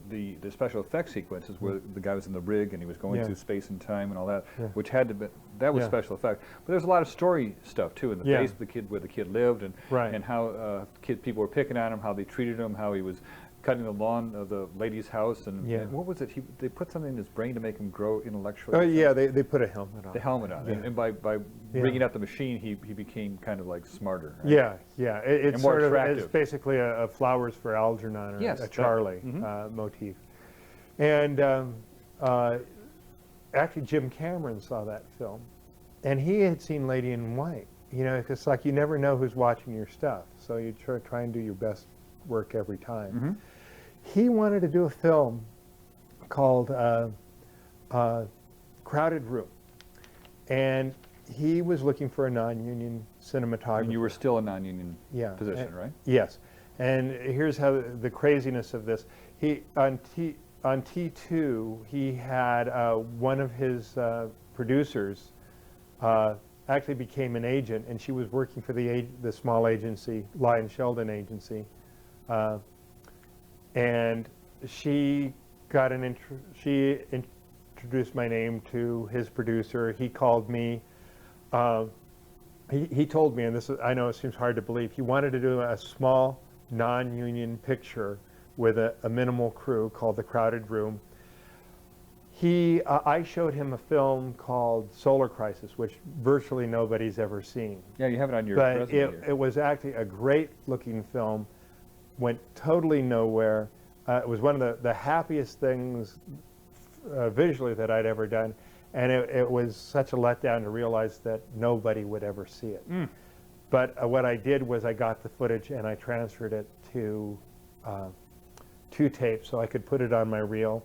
the special effects sequences where the guy was in the rig and he was going through space and time and all that, which had to be, that was special effect. But there's a lot of story stuff too, in the face of the kid, where the kid lived, and how people were picking on him, how they treated him, how he was cutting the lawn of the lady's house, and what was it? They put something in his brain to make him grow intellectually. Oh yeah, they put a helmet on. The helmet on, and by bringing out the machine, he became kind of like smarter. Right? Yeah, yeah. It's And more sort of, attractive. it's basically a Flowers for Algernon, or a Charlie motif. And actually, Jim Cameron saw that film, and he had seen Lady in White. You know, it's like you never know who's watching your stuff, so you try and do your best work every time. He wanted to do a film called Crowded Room, and he was looking for a non-union cinematographer. And you were still a non-union position, right? Yes, and here's how the craziness of this. He on T2, he had one of his producers actually became an agent, and she was working for the small agency, Lyon Sheldon Agency, and she got she introduced my name to his producer. He called me. He told me, and this is, I know it seems hard to believe, he wanted to do a small non-union picture with a minimal crew called The Crowded Room. I showed him a film called Solar Crisis, which virtually nobody's ever seen. Yeah, you have it on your But resume here. it was actually a great looking film, went totally nowhere. It was one of the happiest things visually that I'd ever done. And it was such a letdown to realize that nobody would ever see it. But what I did was I got the footage and I transferred it to tape so I could put it on my reel.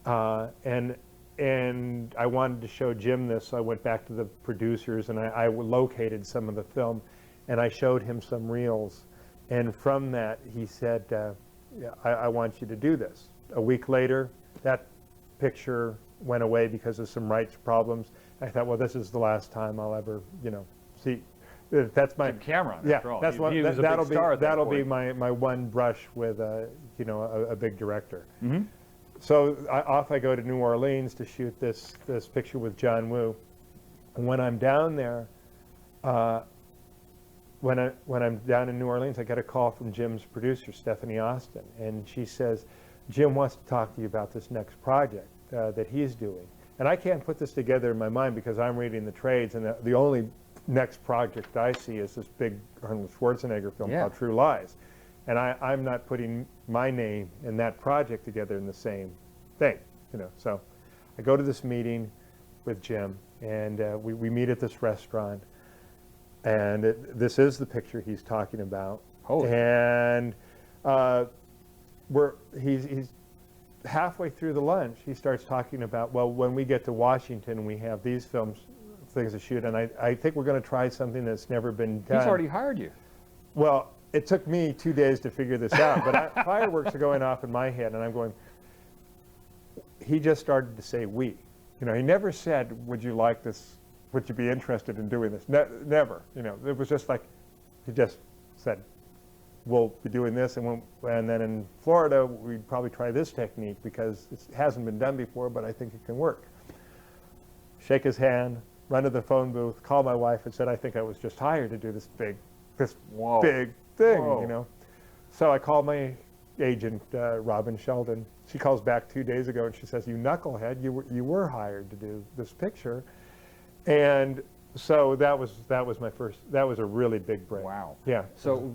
And I wanted to show Jim this, so I went back to the producers and I located some of the film and I showed him some reels. And from that, he said, yeah, I want you to do this. A week later, that picture went away because of some rights problems. I thought, well, this is the last time I'll ever, see. That's my Jim Cameron. yeah. After all. That's He what was a that'll big star be. at that That'll be point. my one brush with a big director. Mm-hmm. So off I go to New Orleans to shoot this picture with John Woo. And when I'm down there, when I'm down in New Orleans, I get a call from Jim's producer, Stephanie Austin, and she says, Jim wants to talk to you about this next project that he's doing. And I can't put this together in my mind because I'm reading the trades, and the only next project I see is this big Arnold Schwarzenegger film called True Lies. And I'm not putting my name and that project together in the same thing, So I go to this meeting with Jim, and we meet at this restaurant, and this is the picture he's talking about. Holy. And he's halfway through the lunch, he starts talking about, well, when we get to Washington, we have these things to shoot, and I think we're going to try something that's never been done. He's already hired you. Well, it took me 2 days to figure this out, but fireworks are going off in my head, and I'm going, he just started to say we. He never said, would you like this, would you be interested in doing this? Never, it was just like, he just said, we'll be doing this, and then in Florida, we'd probably try this technique because it hasn't been done before, but I think it can work. Shake his hand, run to the phone booth, call my wife and said, I think I was just hired to do this big thing, Whoa. So I called my agent, Robin Sheldon. She calls back 2 days ago and she says, you knucklehead, you were hired to do this picture. And so that was a really big break. Wow. Yeah. So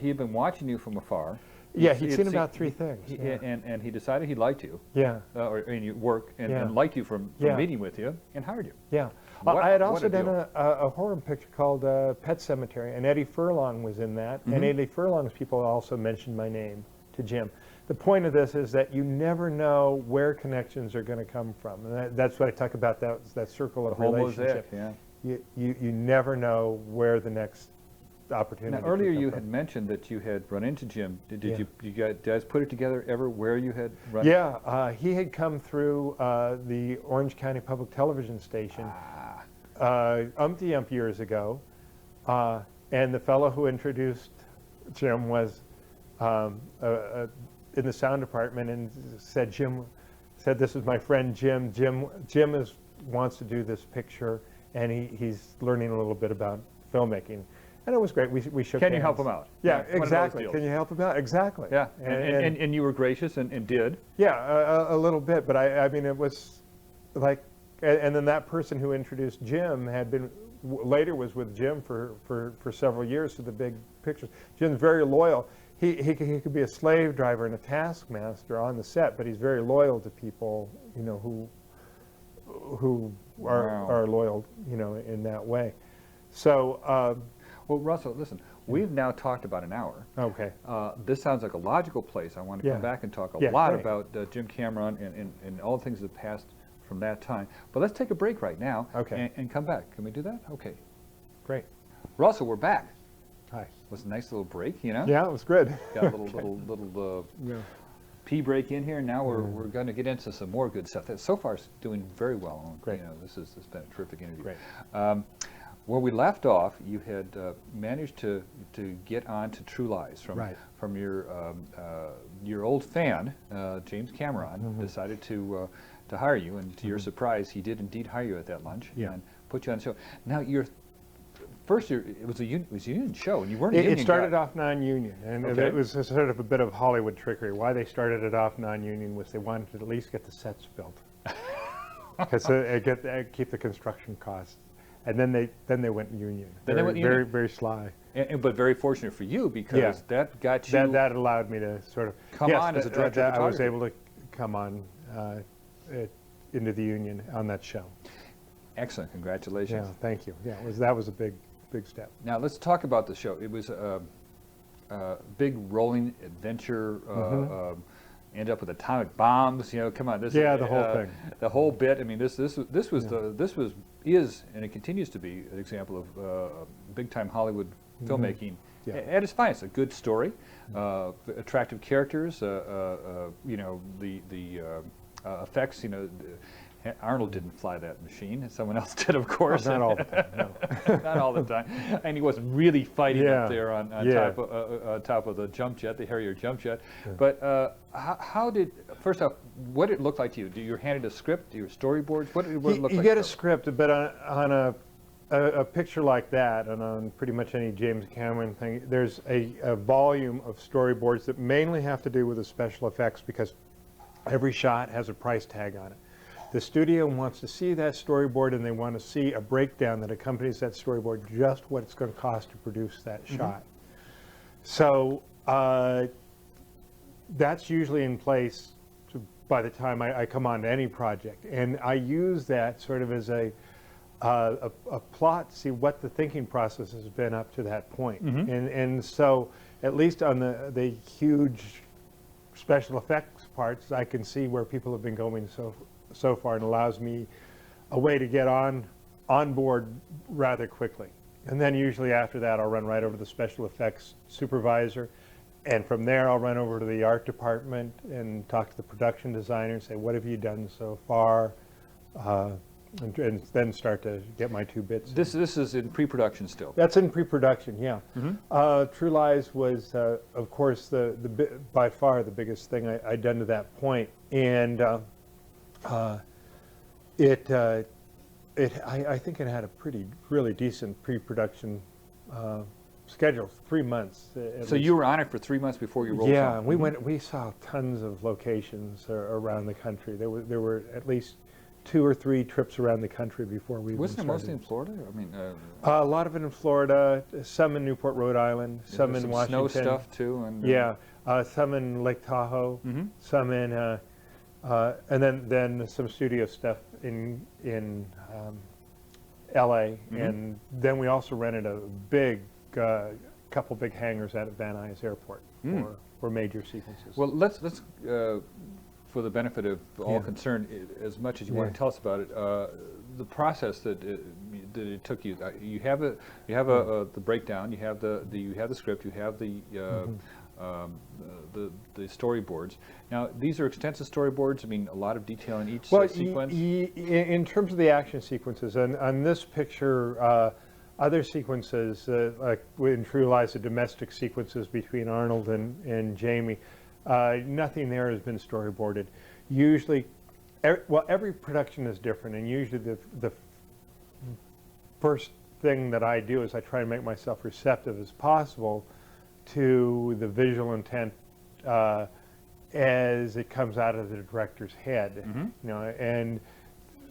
he had been watching you from afar. Yeah, he'd seen about three things. And he decided he liked you. Yeah. And you work and, Yeah. and liked you from Yeah. meeting with you and hired you. Yeah. What- I had what also a done deal. a horror picture called Pet Cemetery, and Eddie Furlong was in that. Mm-hmm. And Eddie Furlong's people also mentioned my name to Jim. The point of this is that you never know where connections are going to come from. And that's what I talk about, that circle of The whole relationship. mosaic, yeah. You never know where the next opportunity Now, earlier could come you from. had mentioned that you had run into Jim. Did Yeah. you guys put it together ever where you had run? Yeah, he had come through the Orange County Public Television Station umpty-ump years ago, and the fellow who introduced Jim was in the sound department and said, this is my friend Jim. Jim wants to do this picture, and he's learning a little bit about filmmaking. And it was great. We shook hands. Can you help him out? Yeah, One of those exactly. deals. Can you help him out? Exactly. Yeah, and you were gracious and did. Yeah, a little bit, but I mean, it was like, and then that person who introduced Jim had been, later was with Jim for several years for the big pictures. Jim's very loyal. He could be a slave driver and a taskmaster on the set, but he's very loyal to people, who are loyal, in that way. So, Well, Russell, listen, we've now talked about an hour. okay. This sounds like a logical place. I want to Yeah. come back and talk a Yeah, lot great. about Jim Cameron and all the things that passed from that time. But let's take a break right now Okay. and come back. Can we do that? Okay. Great. Russell, we're back. Hi. It was a nice little break, Yeah, it was good. Got a little Yeah. pee break in here. Now we're going to get into some more good stuff. That so far is doing very well. Great. This has been a terrific interview. Great. where we left off, you had managed to get on to True Lies from your old fan, James Cameron, decided to hire you, and to your surprise, he did indeed hire you at that lunch and put you on the show. Now, it was a union show, and you weren't a union It started guy. off non-union, and Okay. it was sort of a bit of Hollywood trickery. Why they started it off non-union was they wanted to at least get the sets built, because keep the construction costs. And then they went union. Then they went union. Very, very sly. But very fortunate for you, because that got you that allowed me to sort of come on as a director of photography. I was able to come on into the union on that show. Excellent, congratulations. Yeah, thank you. Yeah, that was a big step. Now let's talk about the show. It was a big rolling adventure. Ended up with atomic bombs. You know, come on. The whole thing. The whole bit. I mean, this is and it continues to be an example of big time Hollywood filmmaking at its finest. A good story, attractive characters. You know, the effects. You know. Arnold didn't fly that machine. Someone else did, of course. Not all the time, no. Not all the time. And he wasn't really fighting up there on top of the jump jet, the Harrier jump jet. Yeah. But how did, first off, what did it look like to you? Do you handed a script? Do you storyboards? What did it look like? You get a script, but on a picture like that, and on pretty much any James Cameron thing, there's a volume of storyboards that mainly have to do with the special effects, because every shot has a price tag on it. The studio wants to see that storyboard, and they want to see a breakdown that accompanies that storyboard, just what it's going to cost to produce that shot. So that's usually in place by the time I come on to any project. And I use that sort of as a plot to see what the thinking process has been up to that point. And so at least on the huge special effects parts, I can see where people have been going so far, and allows me a way to get on board rather quickly. And then usually after that, I'll run right over to the special effects supervisor, and from there I'll run over to the art department and talk to the production designer and say, what have you done so far? And then start to get my two bits. This is in pre-production still? That's in pre-production, yeah. True Lies was, of course, by far the biggest thing I'd done to that point. And I think it had a really decent pre-production schedule, 3 months. So you were on it for 3 months before you rolled? Yeah, we saw tons of locations around the country. There were at least 2 or 3 trips around the country before we Wasn't it mostly in Florida? I mean, a lot of it in Florida, some in Newport, Rhode Island, some in Washington. Snow stuff too, and some in Lake Tahoe, some in. And then some studio stuff in L.A. And then we also rented a couple big hangars out at Van Nuys Airport for major sequences. Well, let's for the benefit of all concerned, as much as you want to tell us about it, the process that it took you. You have the breakdown. You have the script. You have the storyboards. Now, these are extensive storyboards. I mean, a lot of detail in each sequence. In terms of the action sequences, and on this picture, other sequences, like in True Lies, the domestic sequences between Arnold and Jamie, nothing there has been storyboarded. Usually, every production is different, and usually the first thing that I do is I try to make myself receptive as possible to the visual intent as it comes out of the director's head, you know, and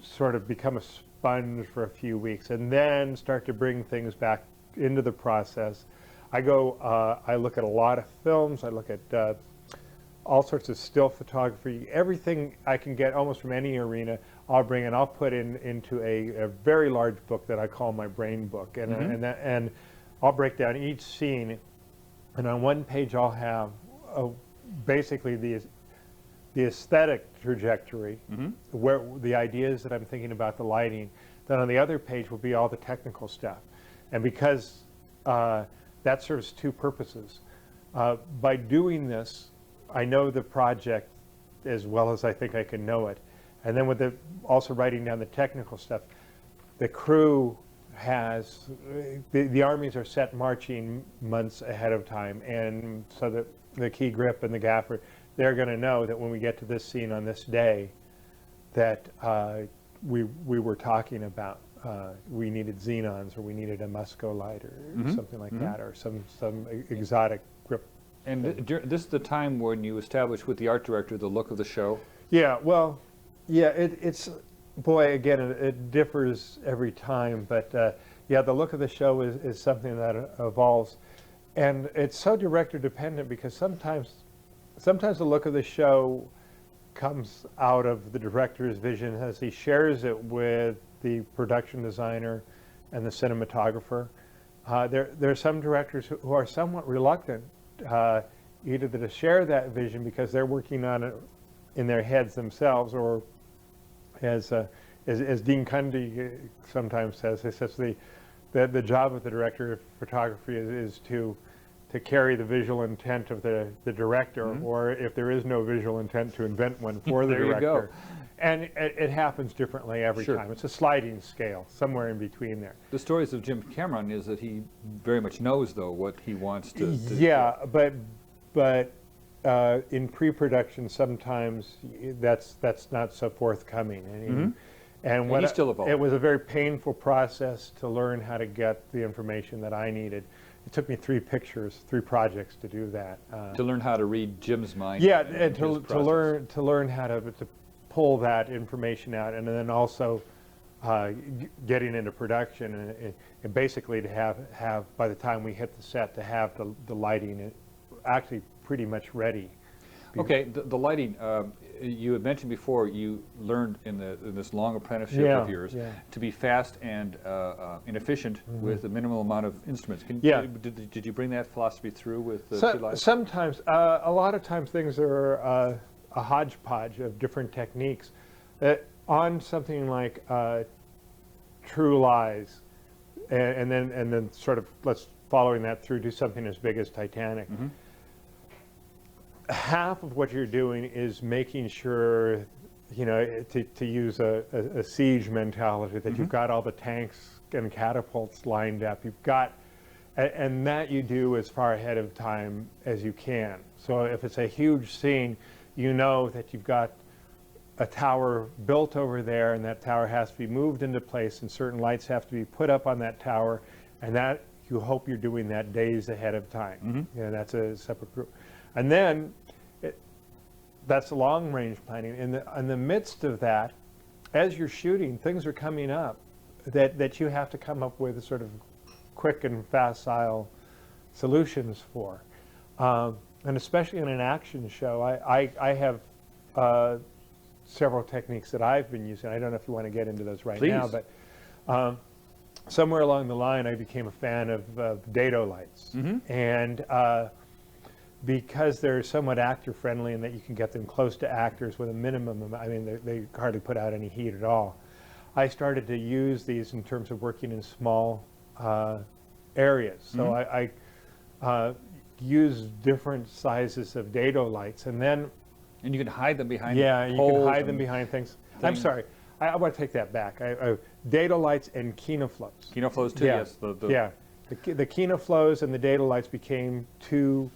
sort of become a sponge for a few weeks, and then start to bring things back into the process. I look at a lot of films. I look at all sorts of still photography. Everything I can get almost from any arena, I'll bring and I'll put into a very large book that I call my brain book, and I'll break down each scene. And on one page, I'll have basically the aesthetic trajectory, where the ideas that I'm thinking about, the lighting. Then on the other page will be all the technical stuff. And because that serves 2 purposes. By doing this, I know the project as well as I think I can know it. And then with also writing down the technical stuff, the crew has, the armies are set marching months ahead of time, and so that the key grip and the gaffer, they're going to know that when we get to this scene on this day, that we were talking about we needed xenons, or we needed a musco light, or something like that, or some exotic grip. And this is the time when you establish with the art director the look of the show? Yeah, well, yeah, it's, boy, again, it differs every time, but yeah, the look of the show is something that evolves. And it's so director dependent, because sometimes the look of the show comes out of the director's vision as he shares it with the production designer and the cinematographer. There are some directors who are somewhat reluctant either to share that vision because they're working on it in their heads themselves, or as Dean Cundy sometimes says, he says the job of the director of photography is to carry the visual intent of the director, or if there is no visual intent, to invent one for the director. There you go. And it happens differently every time. It's a sliding scale, somewhere in between there. The stories of Jim Cameron is that he very much knows, though, what he wants to yeah, but in pre-production, sometimes that's not so forthcoming. And he's still evolving. It was a very painful process to learn how to get the information that I needed. It took me 3 projects to do that. To learn how to read Jim's mind. Yeah, and to learn how to pull that information out, and then also getting into production, and basically to have by the time we hit the set, to have the lighting actually pretty much ready. Okay, the lighting, you had mentioned before, you learned in this long apprenticeship of yours to be fast and efficient with a minimal amount of instruments. Did you bring that philosophy through with the lights? Sometimes, a lot of times things are a hodgepodge of different techniques. On something like True Lies, and then sort of following that through, do something as big as Titanic. Half of what you're doing is making sure, to use a siege mentality, that you've got all the tanks and catapults lined up. You've got, and that you do as far ahead of time as you can. So if it's a huge scene, you know that you've got a tower built over there, and that tower has to be moved into place, and certain lights have to be put up on that tower, and that you hope you're doing that days ahead of time. That's a separate group. And then that's long-range planning. In the midst of that, as you're shooting, things are coming up that you have to come up with sort of quick and facile solutions for. And especially in an action show, I have several techniques that I've been using. I don't know if you want to get into those right now, but somewhere along the line, I became a fan of dado lights. And because they're somewhat actor-friendly, and that you can get them close to actors with a minimum, I mean, they hardly put out any heat at all. I started to use these in terms of working in small areas. So I use different sizes of dado lights, and then... And you can hide them behind you can hide them behind things. I'm sorry, I want to take that back. Dado lights and kinoflows. Kinoflows too, yes. The kinoflows and the dado lights became two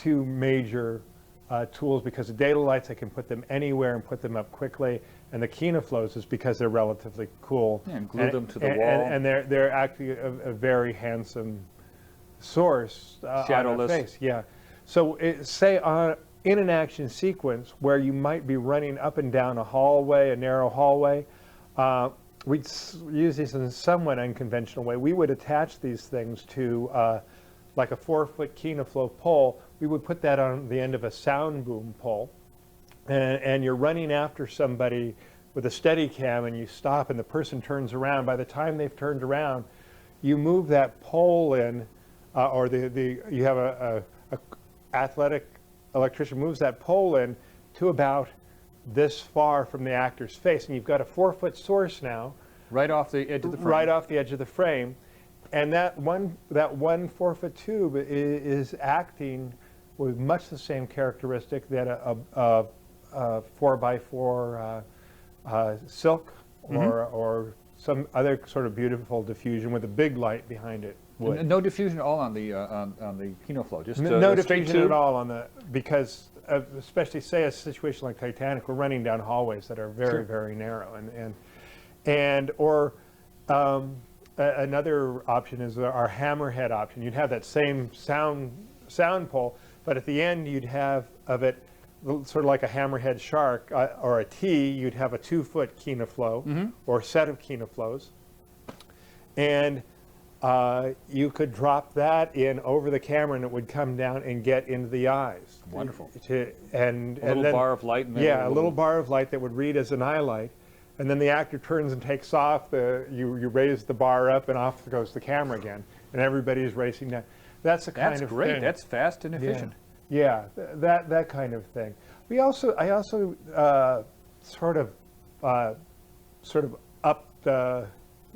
major tools, because the dado lights, I can put them anywhere and put them up quickly, and the kinoflows is because they're relatively cool. Yeah, and glue them to the wall. And they're actually a very handsome source. Shadowless. On a face. Yeah. So say in an action sequence where you might be running up and down a hallway, a narrow hallway, we'd use these in a somewhat unconventional way. We would attach these things to like a 4-foot kinoflow pole. We would put that on the end of a sound boom pole, and you're running after somebody with a Steadicam, and you stop, and the person turns around. By the time they've turned around, you move that pole in, or you have a athletic electrician moves that pole in to about this far from the actor's face, and you've got a 4-foot source now. Right off the edge of the frame. Right off the edge of the frame. And that one 4-foot tube is acting with much the same characteristic that a 4x4 silk or some other sort of beautiful diffusion with a big light behind it would. No diffusion at all on the Kino flow, just No a straight diffusion tube? at all on the, because especially say a situation like Titanic, we're running down hallways that are very, Sure. very narrow, another option is our hammerhead option. You'd have that same sound pole, but at the end you'd have of it sort of like a hammerhead shark or a T. You'd have a 2-foot Kino flow or set of Kino flows, and you could drop that in over the camera, and it would come down and get into the eyes. Wonderful. And A little then, bar of light. And then yeah, a little bar of light that would read as an eye light. And then the actor turns and takes off. You raise the bar up, and off goes the camera again, and everybody's racing down. That's the kind of great. thing. That's fast and efficient. Yeah, that kind of thing. I also sort of upped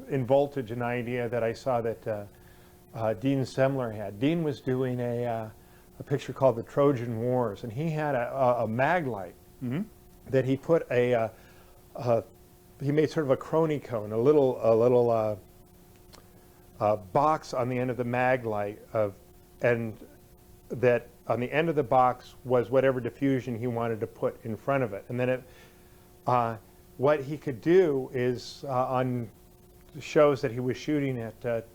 in voltage an idea that I saw that Dean Semler had. Dean was doing a picture called The Trojan Wars, and he had a mag light that he put he made sort of a chrony cone, a little box on the end of the mag light and that on the end of the box was whatever diffusion he wanted to put in front of it. And then what he could do is on shows that he was shooting at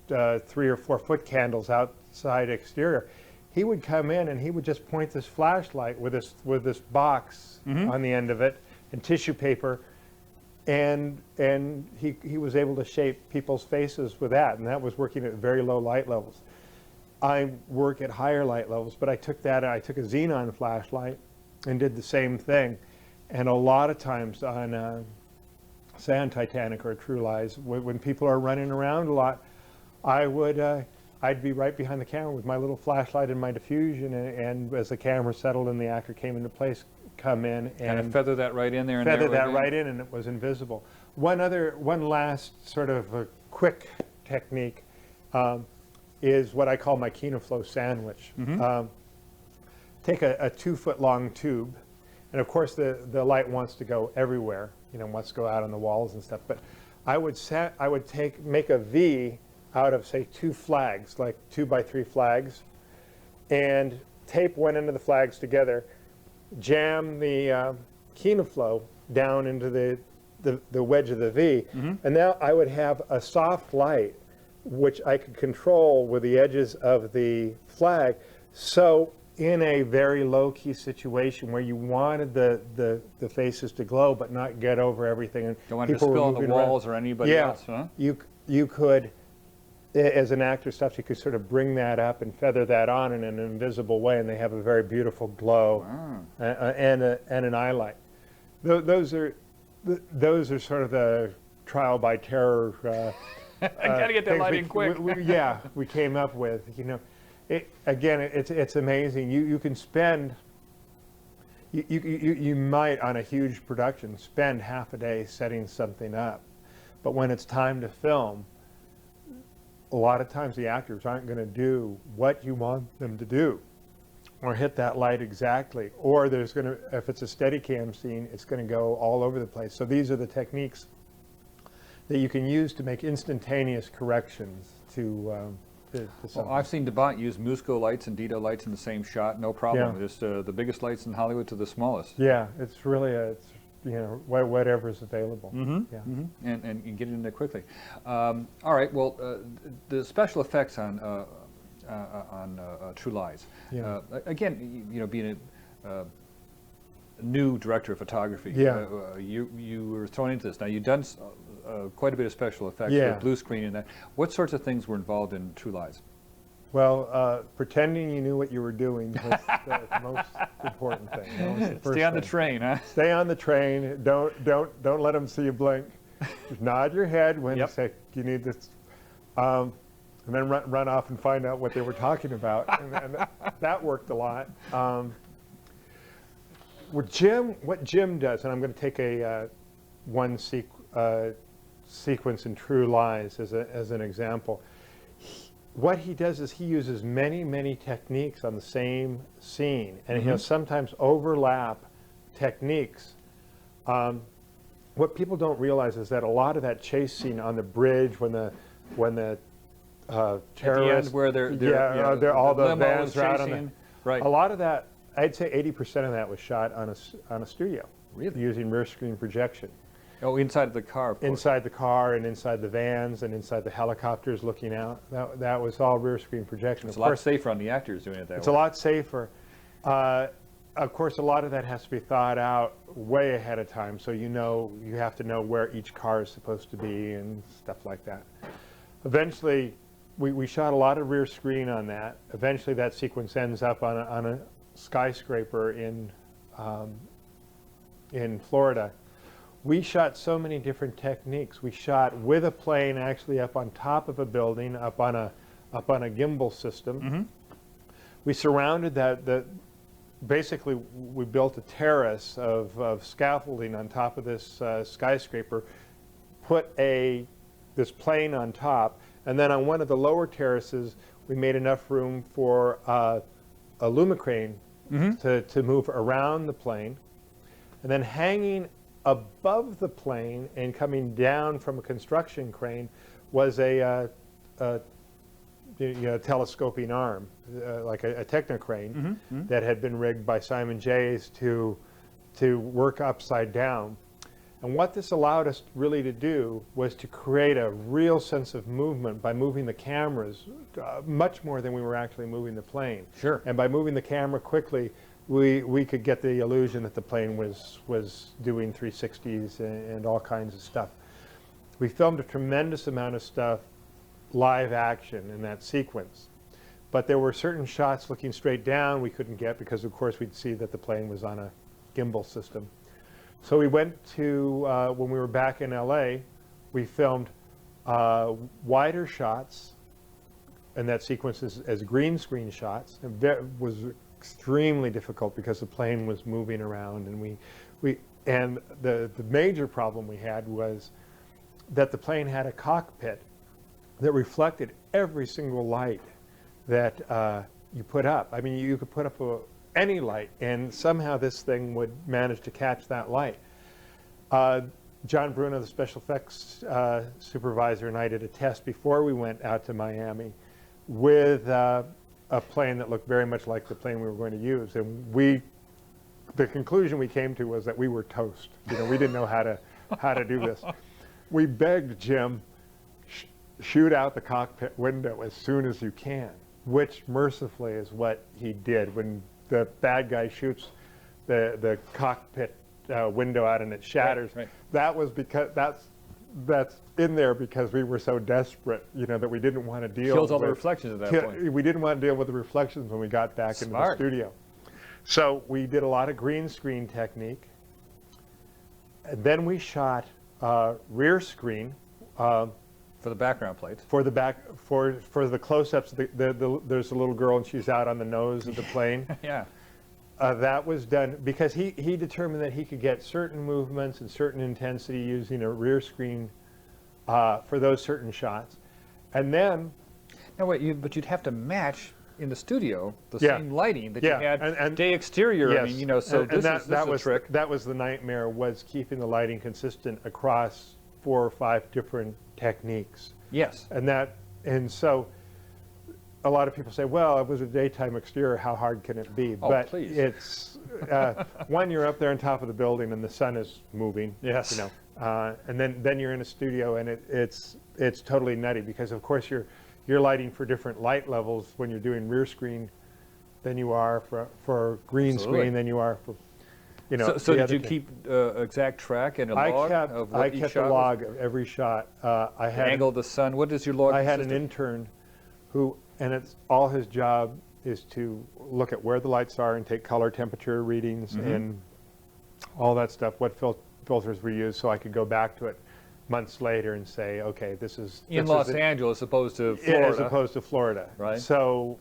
3 or 4 foot candles outside exterior, he would come in and he would just point this flashlight with this box on the end of it and tissue paper, and he was able to shape people's faces with that, and that was working at very low light levels. I work at higher light levels, but I took a xenon flashlight and did the same thing. And a lot of times on say on Titanic or True Lies, when people are running around a lot, I'd be right behind the camera with my little flashlight and my diffusion, and as the camera settled and the actor came into place, come in and feather that right in there. And feather that right in, and it was invisible. One last sort of a quick technique is what I call my Kino flow sandwich. Take a 2-foot long tube, and of course the light wants to go everywhere, wants to go out on the walls and stuff, but I would make a V out of, say, 2 flags, like 2x3 flags, and tape one end of the flags together, jam the Kino flow down into the wedge of the V, and now I would have a soft light which I could control with the edges of the flag. So in a very low-key situation where you wanted the faces to glow but not get over everything, and don't want to spill on the walls or anybody else, huh? You could, as an actor stuff, you could sort of bring that up and feather that on in an invisible way, and they have a very beautiful glow and an eye light. Those are sort of the trial by terror. I gotta get that light in quick. we came up with. Again, it's amazing. You can spend. You might, on a huge production, spend half a day setting something up, but when it's time to film, a lot of times the actors aren't going to do what you want them to do, or hit that light exactly, or if it's a Steadicam scene, it's going to go all over the place. So these are the techniques that you can use to make instantaneous corrections to something. Well, I've seen DeBont use Musco lights and Dito lights in the same shot, no problem. Yeah. Just the biggest lights in Hollywood to the smallest. Yeah, it's really whatever's available. Yeah. And get it in there quickly. All right. Well, the special effects on True Lies. Yeah. Again, being a new director of photography, you were thrown into this. Now you've done quite a bit of special effects with blue screen and that. What sorts of things were involved in True Lies? Well, pretending you knew what you were doing was the most important thing. That was the first Stay on the thing. train, huh? Stay on the train. Don't let them see you blink. Just nod your head when you say you need this, and then run off and find out what they were talking about. and that worked a lot. What Jim does, and I'm going to take one sequence in True Lies as an example. What he does is he uses many techniques on the same scene, and he'll sometimes overlap techniques. what people don't realize is that a lot of that chase scene on the bridge when the terrorists, At the end where they're all the limo vans is are out on chasing, the, right. a lot of that, I'd say 80% of that was shot on a studio. Really? Using rear screen projection. Oh, inside of the car, of course. Inside the car and inside the vans and inside the helicopters looking out. That was all rear screen projection. It's a lot safer on the actors doing it that way. It's a lot safer. Of course, a lot of that has to be thought out way ahead of time, so you have to know where each car is supposed to be and stuff like that. Eventually, we shot a lot of rear screen on that. Eventually, that sequence ends up on a skyscraper in Florida. We shot so many different techniques. We shot with a plane actually up on top of a building, up on a gimbal system. Mm-hmm. We surrounded basically we built a terrace of scaffolding on top of this skyscraper, put this plane on top, and then on one of the lower terraces we made enough room for a lumicrane to move around the plane. And then hanging above the plane and coming down from a construction crane was a telescoping arm, like a technocrane that had been rigged by Simon Jays to work upside down. And what this allowed us really to do was to create a real sense of movement by moving the cameras much more than we were actually moving the plane. Sure. And by moving the camera quickly, we could get the illusion that the plane was doing 360s and all kinds of stuff. We filmed a tremendous amount of stuff live action in that sequence. But there were certain shots looking straight down we couldn't get because, of course, we'd see that the plane was on a gimbal system. So we went to, when we were back in LA, we filmed wider shots, and that sequence is as green screen shots. And that was extremely difficult because the plane was moving around, and and the major problem we had was that the plane had a cockpit that reflected every single light that you put up. I mean, you could put up any light, and somehow this thing would manage to catch that light. John Bruno, the special effects supervisor, and I did a test before we went out to Miami with a plane that looked very much like the plane we were going to use. And the conclusion we came to was that we were toast. We didn't know how to do this. We begged Jim, shoot out the cockpit window as soon as you can, which mercifully is what he did. When the bad guy shoots the cockpit window out and it shatters, right. That was because that's in there because we were so desperate, that we didn't want to deal Kills all with the reflections at that point. We didn't want to deal with the reflections when we got back into the studio. So we did a lot of green screen technique. And then we shot rear screen. For the background plates. For the close-ups, there's a little girl and she's out on the nose of the plane. Yeah. That was done because he determined that he could get certain movements and certain intensity using a rear screen for those certain shots. And then... Now wait, but you'd have to match in the studio the same lighting that you had and day exterior. Yes. I mean, so this is a trick. That was the nightmare, was keeping the lighting consistent across 4 or 5 different techniques. Yes. And so a lot of people say, well, it was a daytime exterior, how hard can it be? Oh, but please. It's one, you're up there on top of the building and the sun is moving. Yes. And then you're in a studio and it's totally nutty because of course you're lighting for different light levels when you're doing rear screen than you are for green screen than you are for So did you keep exact track and a log of what each shot? I kept a log of every shot. I had angle of the sun. What is your log? I had an intern who, and it's all his job is to look at where the lights are and take color temperature readings and all that stuff. What filters we use, so I could go back to it months later and say, okay, this is in Los Angeles, opposed to Florida. As opposed to Florida, right? So.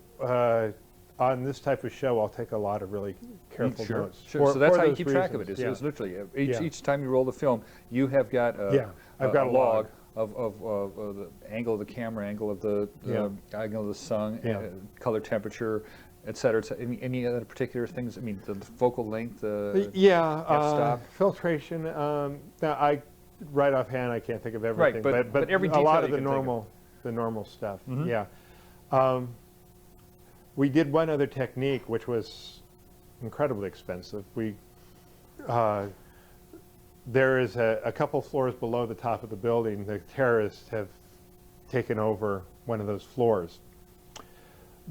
On this type of show, I'll take a lot of really careful notes. Sure. So that's how you keep track of it. It's literally each time you roll the film, you have got I've got a log of the angle of the camera, angle of the angle of the sun, color temperature, et cetera, et cetera. Any other particular things? I mean, the focal length, Yeah, f-stop. filtration. Now, right offhand, I can't think of everything, but every a detail lot of you the can think of. normal stuff. Mhm. Yeah. We did one other technique, which was incredibly expensive. There is a couple floors below the top of the building. The terrorists have taken over one of those floors.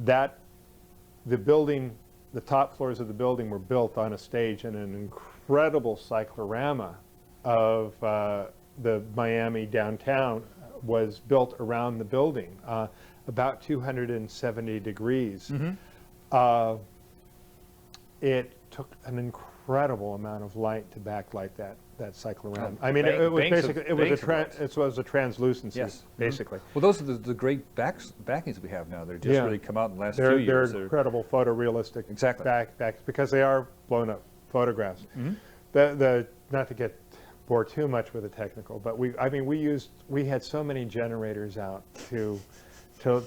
The building, the top floors of the building were built on a stage in an incredible cyclorama of the Miami downtown was built around the building, about 270 degrees. Mm-hmm. It took an incredible amount of light to backlight that cyclorama. Oh, I mean, it was basically light. it was a translucency, Yes. basically. Well, those are the great backings we have now. They're just Yeah. really come out in the last They're few years. incredible photorealistic Exactly. backs because they are blown up photographs. Mhm. Not to get bore too much with the technical, but we had so many generators out to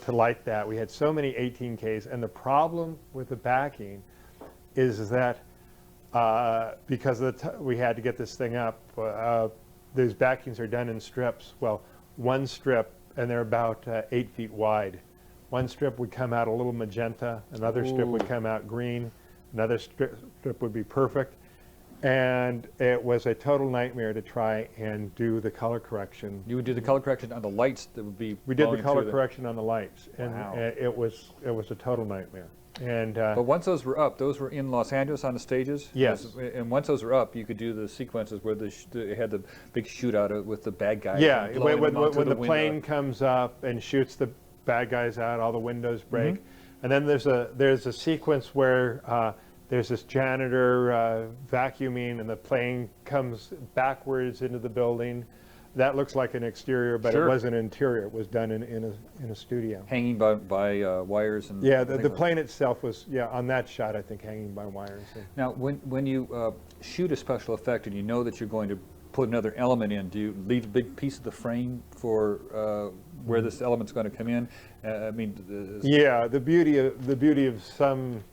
light that. We had so many 18Ks, and the problem with the backing is that because we had to get this thing up, these backings are done in strips. Well, one strip, and they're about 8 feet wide. One strip would come out a little magenta, another strip would come out green, another strip would be perfect. And it was a total nightmare to try and do the color correction. You would do the color correction on the lights that would be. We did the blowing color through correction on the lights, and Wow. it was a total nightmare. And But once those were up, those were in Los Angeles on the stages? Yes. And once those were up, you could do the sequences where they had the big shootout with the bad guys. yeah, and blowing them out through when the window. plane comes up and shoots the bad guys out, all the windows break, Mm-hmm. and then there's a sequence where there's this janitor vacuuming, and the plane comes backwards into the building. That looks like an exterior, but Sure. it wasn't interior. It was done in a studio. Hanging by wires and. Yeah, things the like plane itself was, on that shot, I think, hanging by wires. Now, when you shoot a special effect and you know that you're going to put another element in, do you leave a big piece of the frame for where this element's going to come in? I mean, Yeah, the beauty of some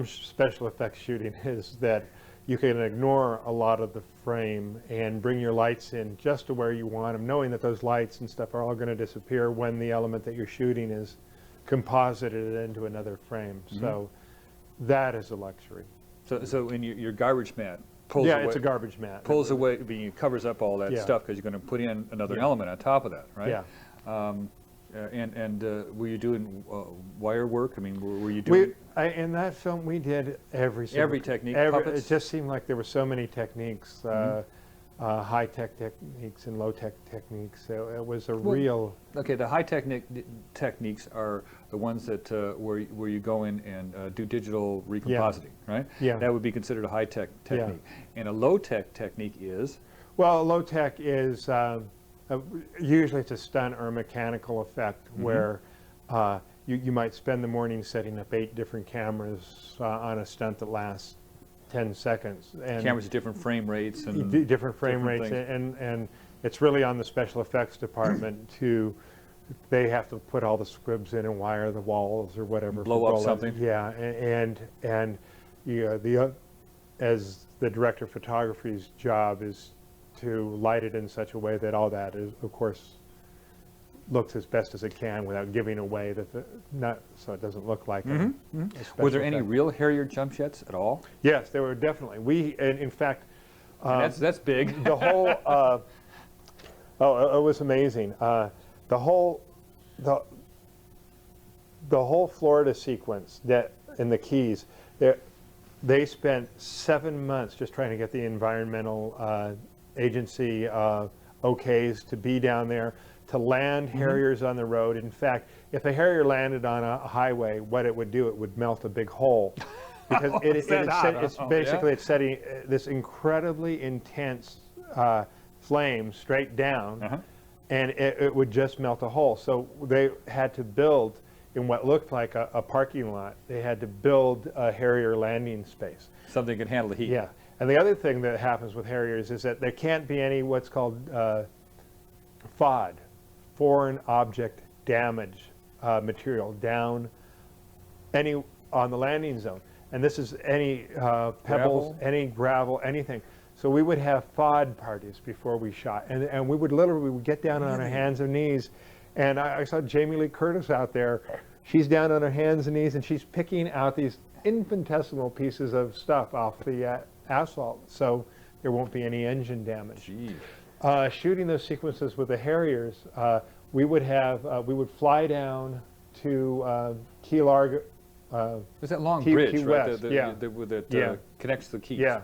special effects shooting is that you can ignore a lot of the frame and bring your lights in just to where you want them, knowing that those lights and stuff are all going to disappear when the element that you're shooting is composited into another frame. Mm-hmm. So that is a luxury. so in your garbage mat pulls Yeah, away, it's a garbage mat. pulls away, I mean, it covers up all that Yeah. stuff because you're going to put in another Yeah. element on top of that, right? Yeah. And were you doing wire work? I mean, were you doing? In that film, we did every technique, puppets? It just seemed like there were so many techniques, high-tech techniques and low-tech techniques. It was a real... Okay, the high techniques are the ones that where you go in and do digital recompositing, right? Yeah. That would be considered a high-tech technique. And a low-tech technique is? Well, low-tech is usually it's a stunt or a mechanical effect where you might spend the morning setting up 8 different cameras on a stunt that lasts 10 seconds. And Cameras at different frame rates and different frame rates, things. and it's really on the special effects department they have to put all the squibs in and wire the walls or whatever. Blow up something. Yeah, and as the director of photography's job is to light it in such a way that all that is, of course, looks as best as it can without giving away so it doesn't look like a special Were there any effect. real Harrier jump jets at all? Yes, there were definitely. In fact, That's big. the whole it was amazing. The whole Florida sequence that in the Keys, they spent 7 months just trying to get the environmental agency okays to be down there, to land Harriers on the road. In fact, if a Harrier landed on a highway, what it would do, it would melt a big hole. Because it's basically it's setting this incredibly intense flame straight down, and it would just melt a hole. So they had to build, in what looked like a parking lot, they had to build a Harrier landing space. Something that can handle the heat. Yeah. And the other thing that happens with Harriers is that there can't be any what's called FOD, foreign object damage material, down any on the landing zone. And this is any pebbles, Gravel? any gravel, anything. So we would have FOD parties before we shot. And we would literally get down on our hands and knees. And I saw Jamie Lee Curtis out there. She's down on her hands and knees, and she's picking out these infinitesimal pieces of stuff off the asphalt, so there won't be any engine damage. Jeez. Shooting those sequences with the Harriers, we would fly down to Key Largo. There's that long Key bridge, right? West, That connects the keys. Yeah.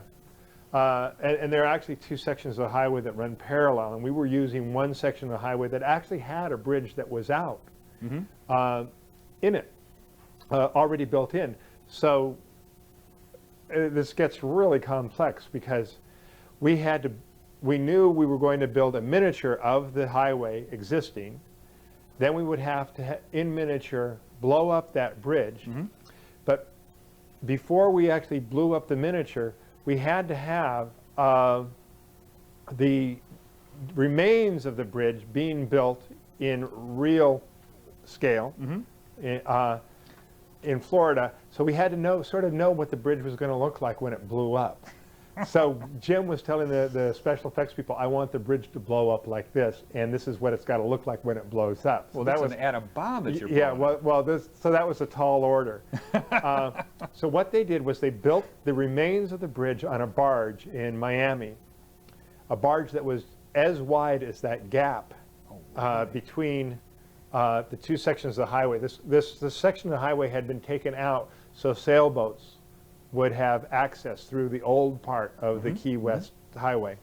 And there are actually two sections of the highway that run parallel, and we were using one section of the highway that actually had a bridge that was out in it, already built in. So this gets really complex because we knew we were going to build a miniature of the highway existing. Then we would have to, in miniature, blow up that bridge. But before we actually blew up the miniature, we had to have the remains of the bridge being built in real scale in Florida. So we had to sort of know what the bridge was going to look like when it blew up. So Jim was telling the special effects people, I want the bridge to blow up like this, and this is what it's got to look like when it blows up. Well, that was an atom bomb that you're yeah. blowing. So that was a tall order. So what they did was they built the remains of the bridge on a barge in Miami, a barge that was as wide as that gap between the two sections of the highway. This section of the highway had been taken out so sailboats would have access through the old part of the Key West highway.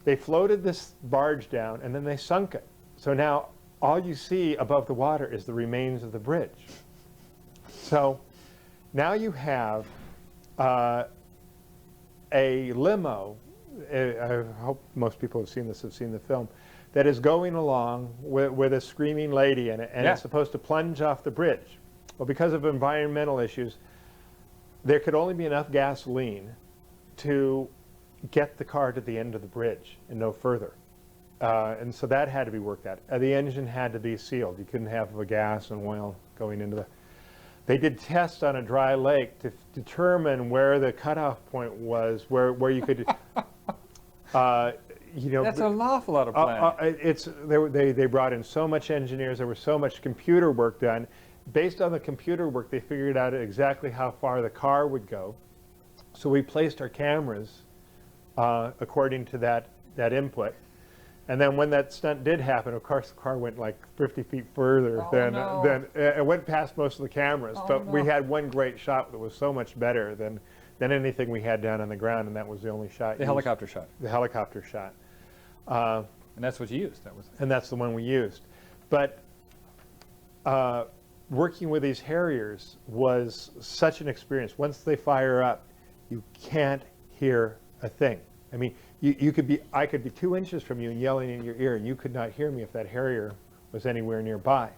They floated this barge down and then they sunk it. So now all you see above the water is the remains of the bridge. So now you have a limo, I hope most people have seen the film, that is going along with a screaming lady in it, and it's supposed to plunge off the bridge. Well, because of environmental issues, there could only be enough gasoline to get the car to the end of the bridge and no further. And so that had to be worked out. The engine had to be sealed. You couldn't have a gas and oil going into the... They did tests on a dry lake to determine where the cutoff point was, where you could... That's an awful lot of planning. They brought in so much engineers. There was so much computer work done. Based on the computer work, they figured out exactly how far the car would go. So we placed our cameras according to that input. And then when that stunt did happen, of course, the car went like 50 feet further than it went past most of the cameras. We had one great shot that was so much better than anything we had down on the ground, and that was the only shot. The helicopter shot. The helicopter shot. And that's what you used. And that's the one we used. But working with these Harriers was such an experience. Once they fire up, you can't hear a thing. I mean, I could be 2 inches from you and yelling in your ear, and you could not hear me if that Harrier was anywhere nearby.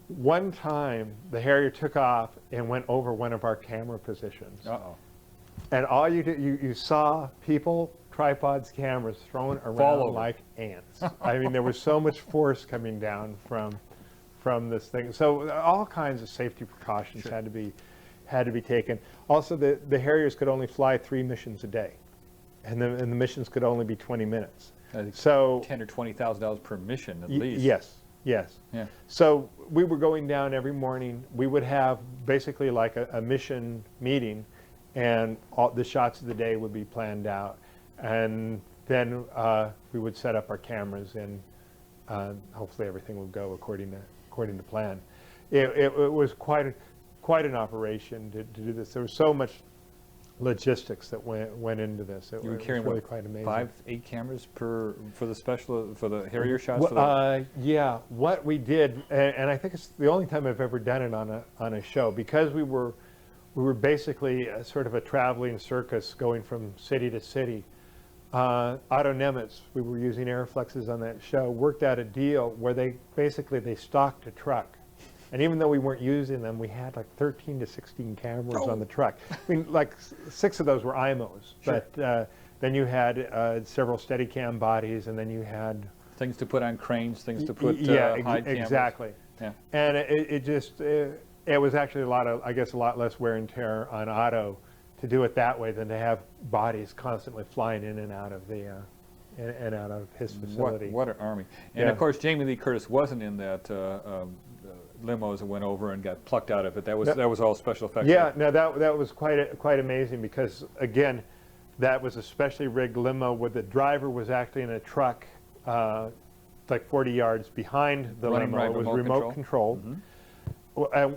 One time, the Harrier took off and went over one of our camera positions. And all you saw people, tripods, cameras thrown around like ants. I mean, there was so much force coming down from this thing. So all kinds of safety precautions had to be taken. Also, the Harriers could only fly 3 missions a day, and the missions could only be 20 minutes. So $10,000 or $20,000 per mission at least. Yes. Yeah. So we were going down every morning. We would have basically like a mission meeting, and all the shots of the day would be planned out, and then we would set up our cameras, and hopefully everything would go according to plan. It was quite an operation to do this. There was so much logistics that went into this. You were carrying really quite amazing. 5-8 cameras for the Harrier shots. Yeah, what we did, and I think it's the only time I've ever done it on a show, because we were basically sort of a traveling circus going from city to city. Otto Nemitz, we were using Airflexes on that show, worked out a deal where they stocked a truck. And even though we weren't using them, we had like 13 to 16 cameras on the truck. I mean, like 6 of those were IMOs, but then you had several Steadicam bodies, and then you had... Things to put on cranes, things to put hide cameras. Exactly. Yeah. And it was actually I guess a lot less wear and tear on Otto to do it that way than to have bodies constantly flying in and out of and out of his facility. What an army. And Yeah. of course, Jamie Lee Curtis wasn't in that limos that went over and got plucked out of it. That was all special effects. Yeah, no, that was quite amazing because, again, that was a specially rigged limo where the driver was actually in a truck like 40 yards behind the Running limo. right, It was remote remote controlled. Mm-hmm.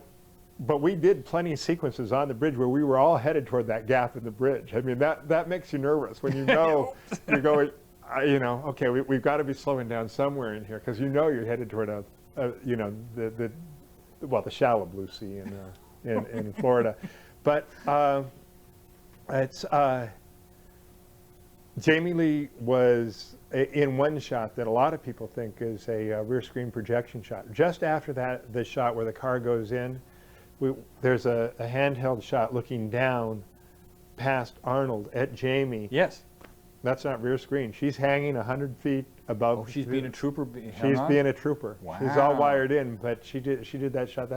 But we did plenty of sequences on the bridge where we were all headed toward that gap in the bridge. I mean, that makes you nervous when you know you're going, okay, we've got to be slowing down somewhere in here because you're headed toward the shallow blue sea in Florida. But it's Jamie Lee was in one shot that a lot of people think is a rear screen projection shot. Just after that, the shot where the car goes in, there's a handheld shot looking down past Arnold at Jamie. Yes. That's not rear screen. She's hanging 100 feet above. Oh, she's being a trooper. She's being a trooper. Wow. She's all wired in, but she did that shot.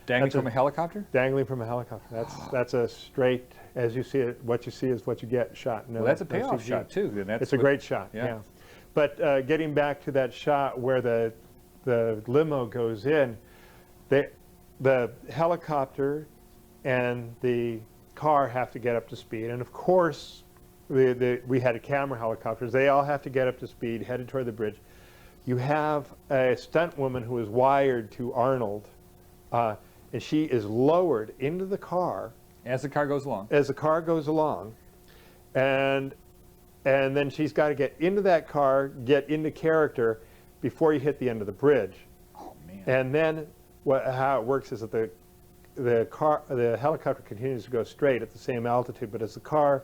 Dangling from a helicopter? Dangling from a helicopter. That's a straight, as you see it, what you see is what you get shot. No, Well, that's a no payoff CG. shot too. And that's It's a great shot. Yeah. But getting back to that shot where the limo goes in, the helicopter and the car have to get up to speed, and of course we had camera helicopters. They all have to get up to speed, headed toward the bridge. You have a stunt woman who is wired to Arnold, and she is lowered into the car as the car goes along. And then she's got to get into that car, get into character before you hit the end of the bridge. Oh man! And then how it works is that the helicopter continues to go straight at the same altitude, but as the car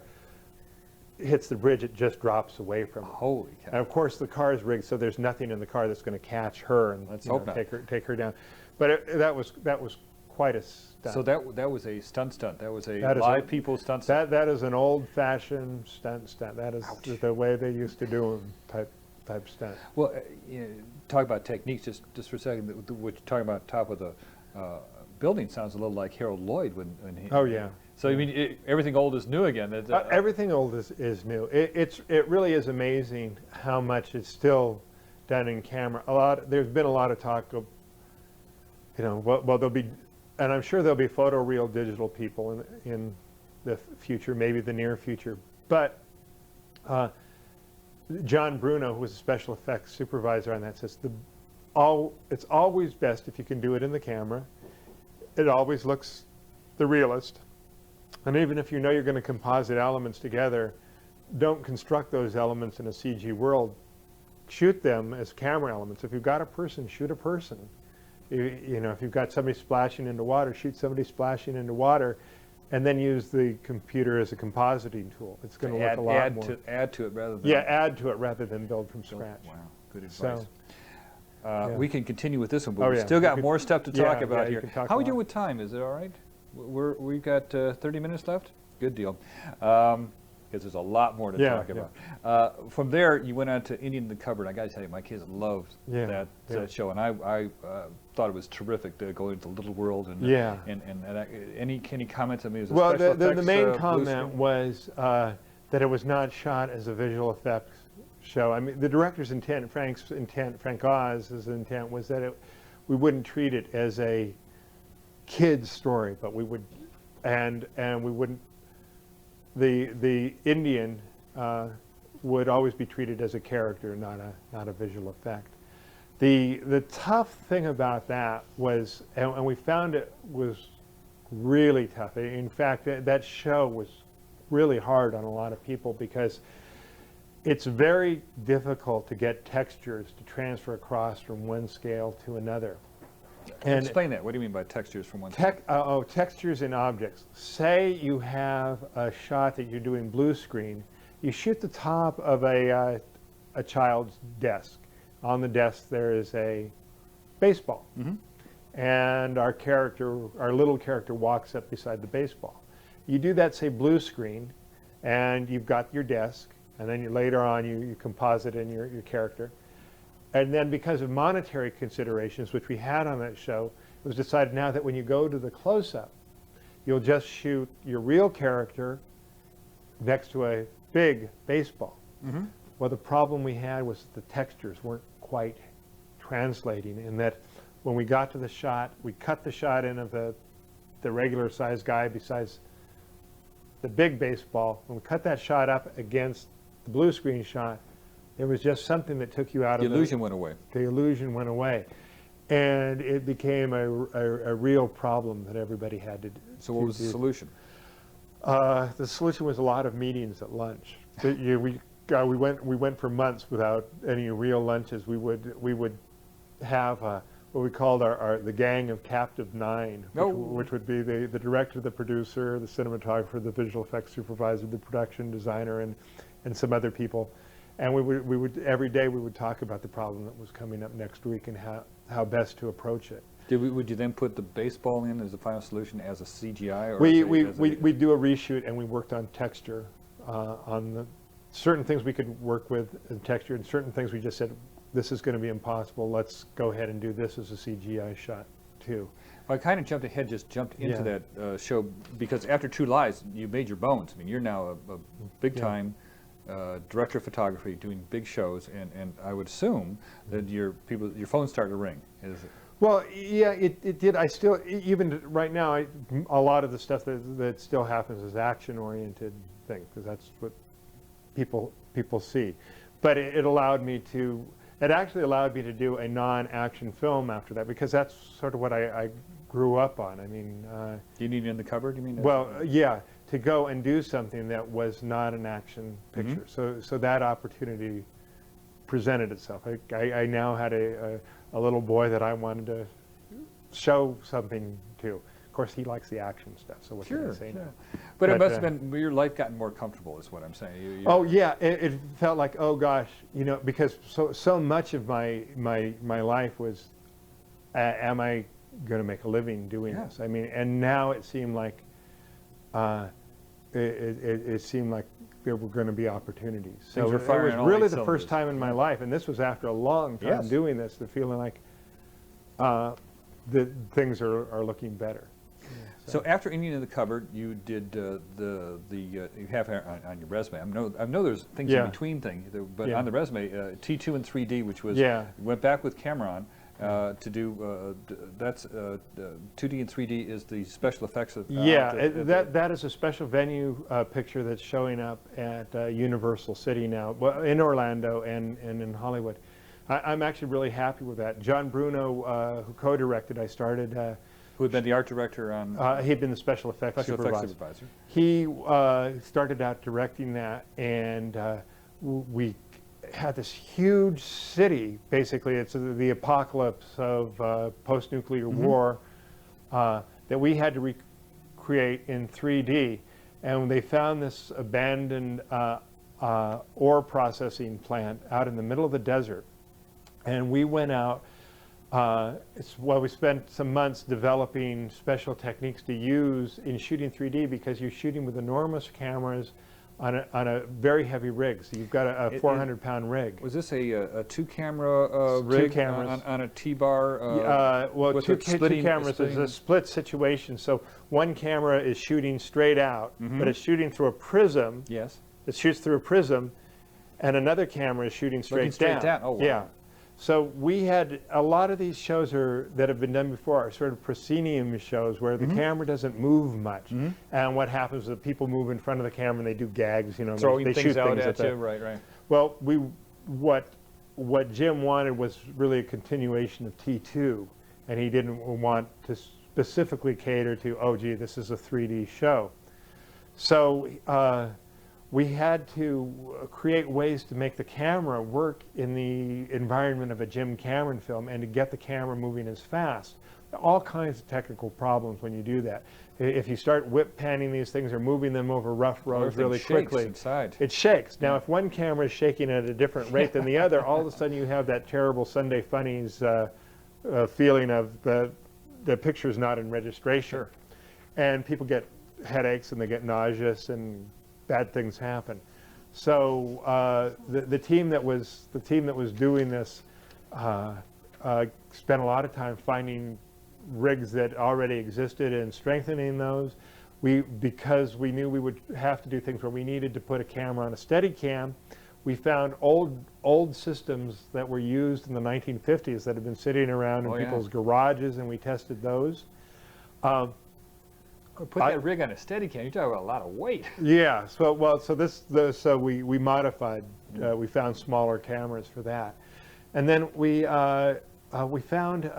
hits the bridge, it just drops away from it. Holy cow! And of course, the car is rigged, so there's nothing in the car that's going to catch her and Let's hope not. take her down. But that was quite a stunt. So that was a stunt. That was a That is live people stunt. That is an old-fashioned stunt. That is the way they used to do them, type stunt. Well, talk about techniques just for a second. What you're talking about top of the building sounds a little like Harold Lloyd when he. Oh yeah. So I mean, everything old is new again. Everything old is new. It really is amazing how much is still done in camera. There's been a lot of talk of, well there'll be, and I'm sure there'll be photoreal digital people in the future, maybe the near future. But John Bruno, who was a special effects supervisor on that, says it's always best if you can do it in the camera. It always looks the realest. And even if you're going to composite elements together, don't construct those elements in a CG world. Shoot them as camera elements. If you've got a person, shoot a person. If you've got somebody splashing into water, shoot somebody splashing into water, and then use the computer as a compositing tool. It's going to look a lot more. Add to it rather than. Yeah, add to it rather than build from scratch. Wow, good advice. So, we can continue with this one, but we've still got more stuff to talk about here. How are we doing with time? Is it all right? We've got 30 minutes left? Good deal. Because there's a lot more to talk about. From there, you went on to Indian in the Cupboard. I got to tell you, my kids loved that show, and I thought it was terrific to go into the little world. And any comments? I mean, it was a special the main comment was that it was not shot as a visual effects show. I mean, the director's intent, Frank Oz's intent, was that we wouldn't treat it as a kid's story, but we would, and we wouldn't. The Indian would always be treated as a character, not a visual effect. The tough thing about that was, and we found it was really tough. In fact, that show was really hard on a lot of people because it's very difficult to get textures to transfer across from one scale to another. And explain that. What do you mean by textures from one? Textures in objects. Say you have a shot that you're doing blue screen. You shoot the top of a child's desk. On the desk there is a baseball, and our little character walks up beside the baseball. You do that, say, blue screen, and you've got your desk, and then later on you composite in your character. And then because of monetary considerations, which we had on that show, it was decided now that when you go to the close-up, you'll just shoot your real character next to a big baseball. Mm-hmm. Well, the problem we had was the textures weren't quite translating, in that when we got to the shot, we cut the shot in of the regular sized guy besides the big baseball. When we cut that shot up against the blue screen shot, there was just something that took you out The of illusion went away. The illusion went away. And it became a real problem that everybody had to do. So what was the solution? The solution was a lot of meetings at lunch. We went for months without any real lunches. We would have what we called the gang of captive 9, which would be the director, the producer, the cinematographer, the visual effects supervisor, the production designer, and some other people. And we would every day we would talk about the problem that was coming up next week and how best to approach it. Would you then put the baseball in as the final solution as a CGI? Or we do a reshoot, and we worked on texture, on certain things we could work with in texture, and certain things we just said, this is going to be impossible, let's go ahead and do this as a CGI shot too. Well, I kind of jumped into that show, because after True Lies, you made your bones. I mean, you're now a big-time director of photography doing big shows, and I would assume that your phone started to ring. Well, yeah, it did. I still, even right now, a lot of the stuff that still happens is action-oriented thing, because that's what people see. But it actually allowed me to do a non-action film after that, because that's sort of what I grew up on. I mean, do you need it in the cupboard? You mean? Well, yeah, to go and do something that was not an action picture. Mm-hmm. So that opportunity presented itself. I now had a little boy that I wanted to show something to. Of course, he likes the action stuff, so what can I say now? But it must have been, your life gotten more comfortable, is what I'm saying. Oh, yeah, it felt like, oh gosh, because so much of my life was, am I going to make a living doing this? I mean, and now it seemed like, it seemed like there were going to be opportunities. So it was really the first time in my life, and this was after a long time doing this, the feeling like the things are looking better. So after Indian in the Cupboard, you did you have on your resume. I know there's things in between things, but on the resume, T2 and 3D, which was went back with Cameron to do. That's 2D and 3D is the special effects of. That is a special venue picture that's showing up at Universal City now, well, in Orlando and in Hollywood. I'm actually really happy with that. John Bruno, who co-directed, I started. Who had been the art director on? He'd been the special effects supervisor. He started out directing that, and we had this huge city. Basically, it's the apocalypse of post-nuclear war that we had to recreate in 3D. And they found this abandoned ore processing plant out in the middle of the desert. And we went out. We spent some months developing special techniques to use in shooting 3D, because you're shooting with enormous cameras on a very heavy rig. So you've got a 400-pound rig. Was this a two-camera rig? 2 cameras on a T-bar? Well, two cameras is a split situation. So one camera is shooting straight out, but it's shooting through a prism. Yes. It shoots through a prism, and another camera is shooting straight down. Oh, wow. Yeah. So we had a lot of these shows that have been done before are sort of proscenium shows where the camera doesn't move much, and what happens is that people move in front of the camera and they do gags, throwing they things shoot out things at you, right. Well, what Jim wanted was really a continuation of T2, and he didn't want to specifically cater to, oh gee, this is a 3D show. So we had to create ways to make the camera work in the environment of a Jim Cameron film and to get the camera moving as fast. All kinds of technical problems when you do that. If you start whip panning these things or moving them over rough roads really quickly, it shakes. Now, if one camera is shaking at a different rate than the other, all of a sudden you have that terrible Sunday Funnies feeling of the picture's not in registration. And people get headaches and they get nauseous and bad things happen. So the team that was doing this spent a lot of time finding rigs that already existed and strengthening those. Because we knew we would have to do things where we needed to put a camera on a Steadicam, we found old systems that were used in the 1950s that had been sitting around in people's garages, and we tested those. Put that rig on a Steadicam. You're talking about a lot of weight. Yeah. So we modified. We found smaller cameras for that, and then we found.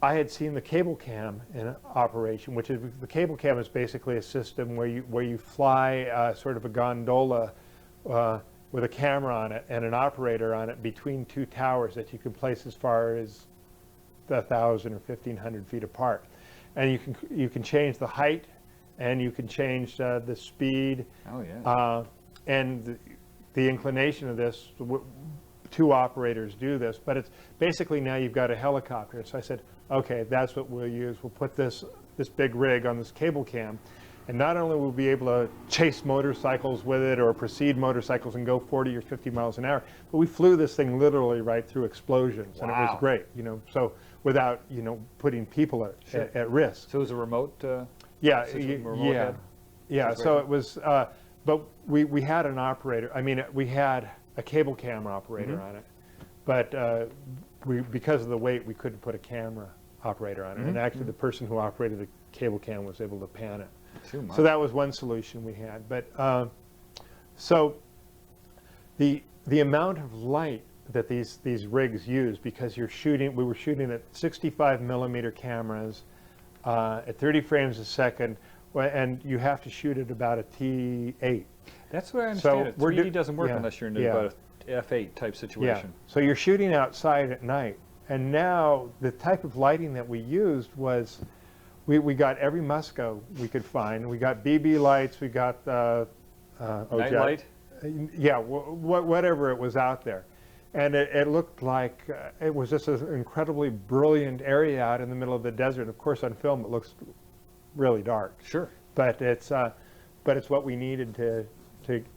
I had seen the cable cam in operation, which is the cable cam is basically a system where you fly sort of a gondola with a camera on it and an operator on it between two towers that you can place as far as 1,000 or 1,500 feet apart, and you can change the height, and you can change the speed. Oh yeah. And the inclination of this. Two operators do this, but it's basically now you've got a helicopter. So I said, okay, that's what we'll use. We'll put this big rig on this cable cam, and not only will we be able to chase motorcycles with it or precede motorcycles and go 40 or 50 miles an hour, but we flew this thing literally right through explosions, and it was great, so without, putting people at risk. So it was a remote? Yeah, yeah. So it was, but we had an operator. I mean, we had a cable cam operator on it, but because of the weight, we couldn't put a camera operator on it. And actually, the person who operated the cable cam was able to pan it. So that was one solution we had. But so the amount of light that these rigs use, because we were shooting at 65 millimeter cameras at 30 frames a second, and you have to shoot at about a T8. That's what I understand. So 3D doesn't work unless you're in about an F8 type situation. Yeah. So you're shooting outside at night. And now the type of lighting that we used was, we got every Musco we could find. We got BB lights. We got night light. Yeah, whatever it was out there, and it looked like it was just an incredibly brilliant area out in the middle of the desert. Of course, on film it looks really dark. Sure. But it's what we needed to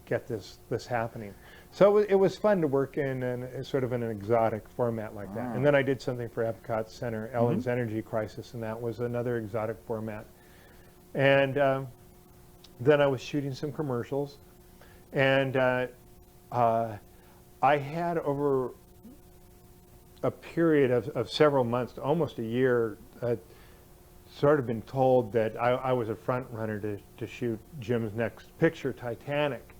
get this happening. So it was fun to work in sort of an exotic format like that. And then I did something for Epcot Center, Ellen's Energy Crisis, and that was another exotic format. And then I was shooting some commercials, and I had over a period of several months, almost a year, sort of been told that I was a front runner to shoot Jim's next picture, Titanic.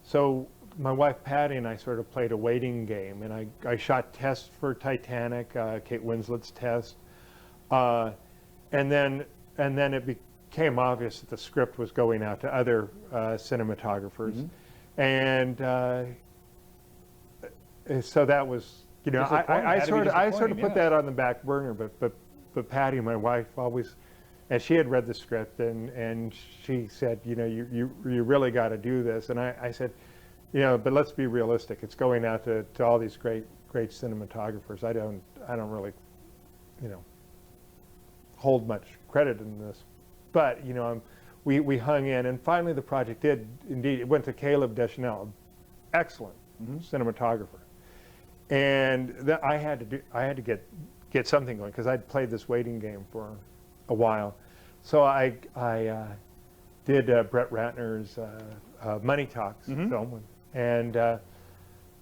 So my wife Patty and I sort of played a waiting game, and I shot tests for Titanic, Kate Winslet's test, and then it became obvious that the script was going out to other cinematographers, and so that was, I sort of put that on the back burner, but Patty, my wife, always, and she had read the script, and she said, you really got to do this. And I said, but let's be realistic. It's going out to all these great cinematographers. I don't really, hold much credit in this. But we hung in, and finally the project did indeed. It went to Caleb Deschanel, excellent cinematographer, and I had to get something going, because I'd played this waiting game for a while. So I did Brett Ratner's Money Talks film, and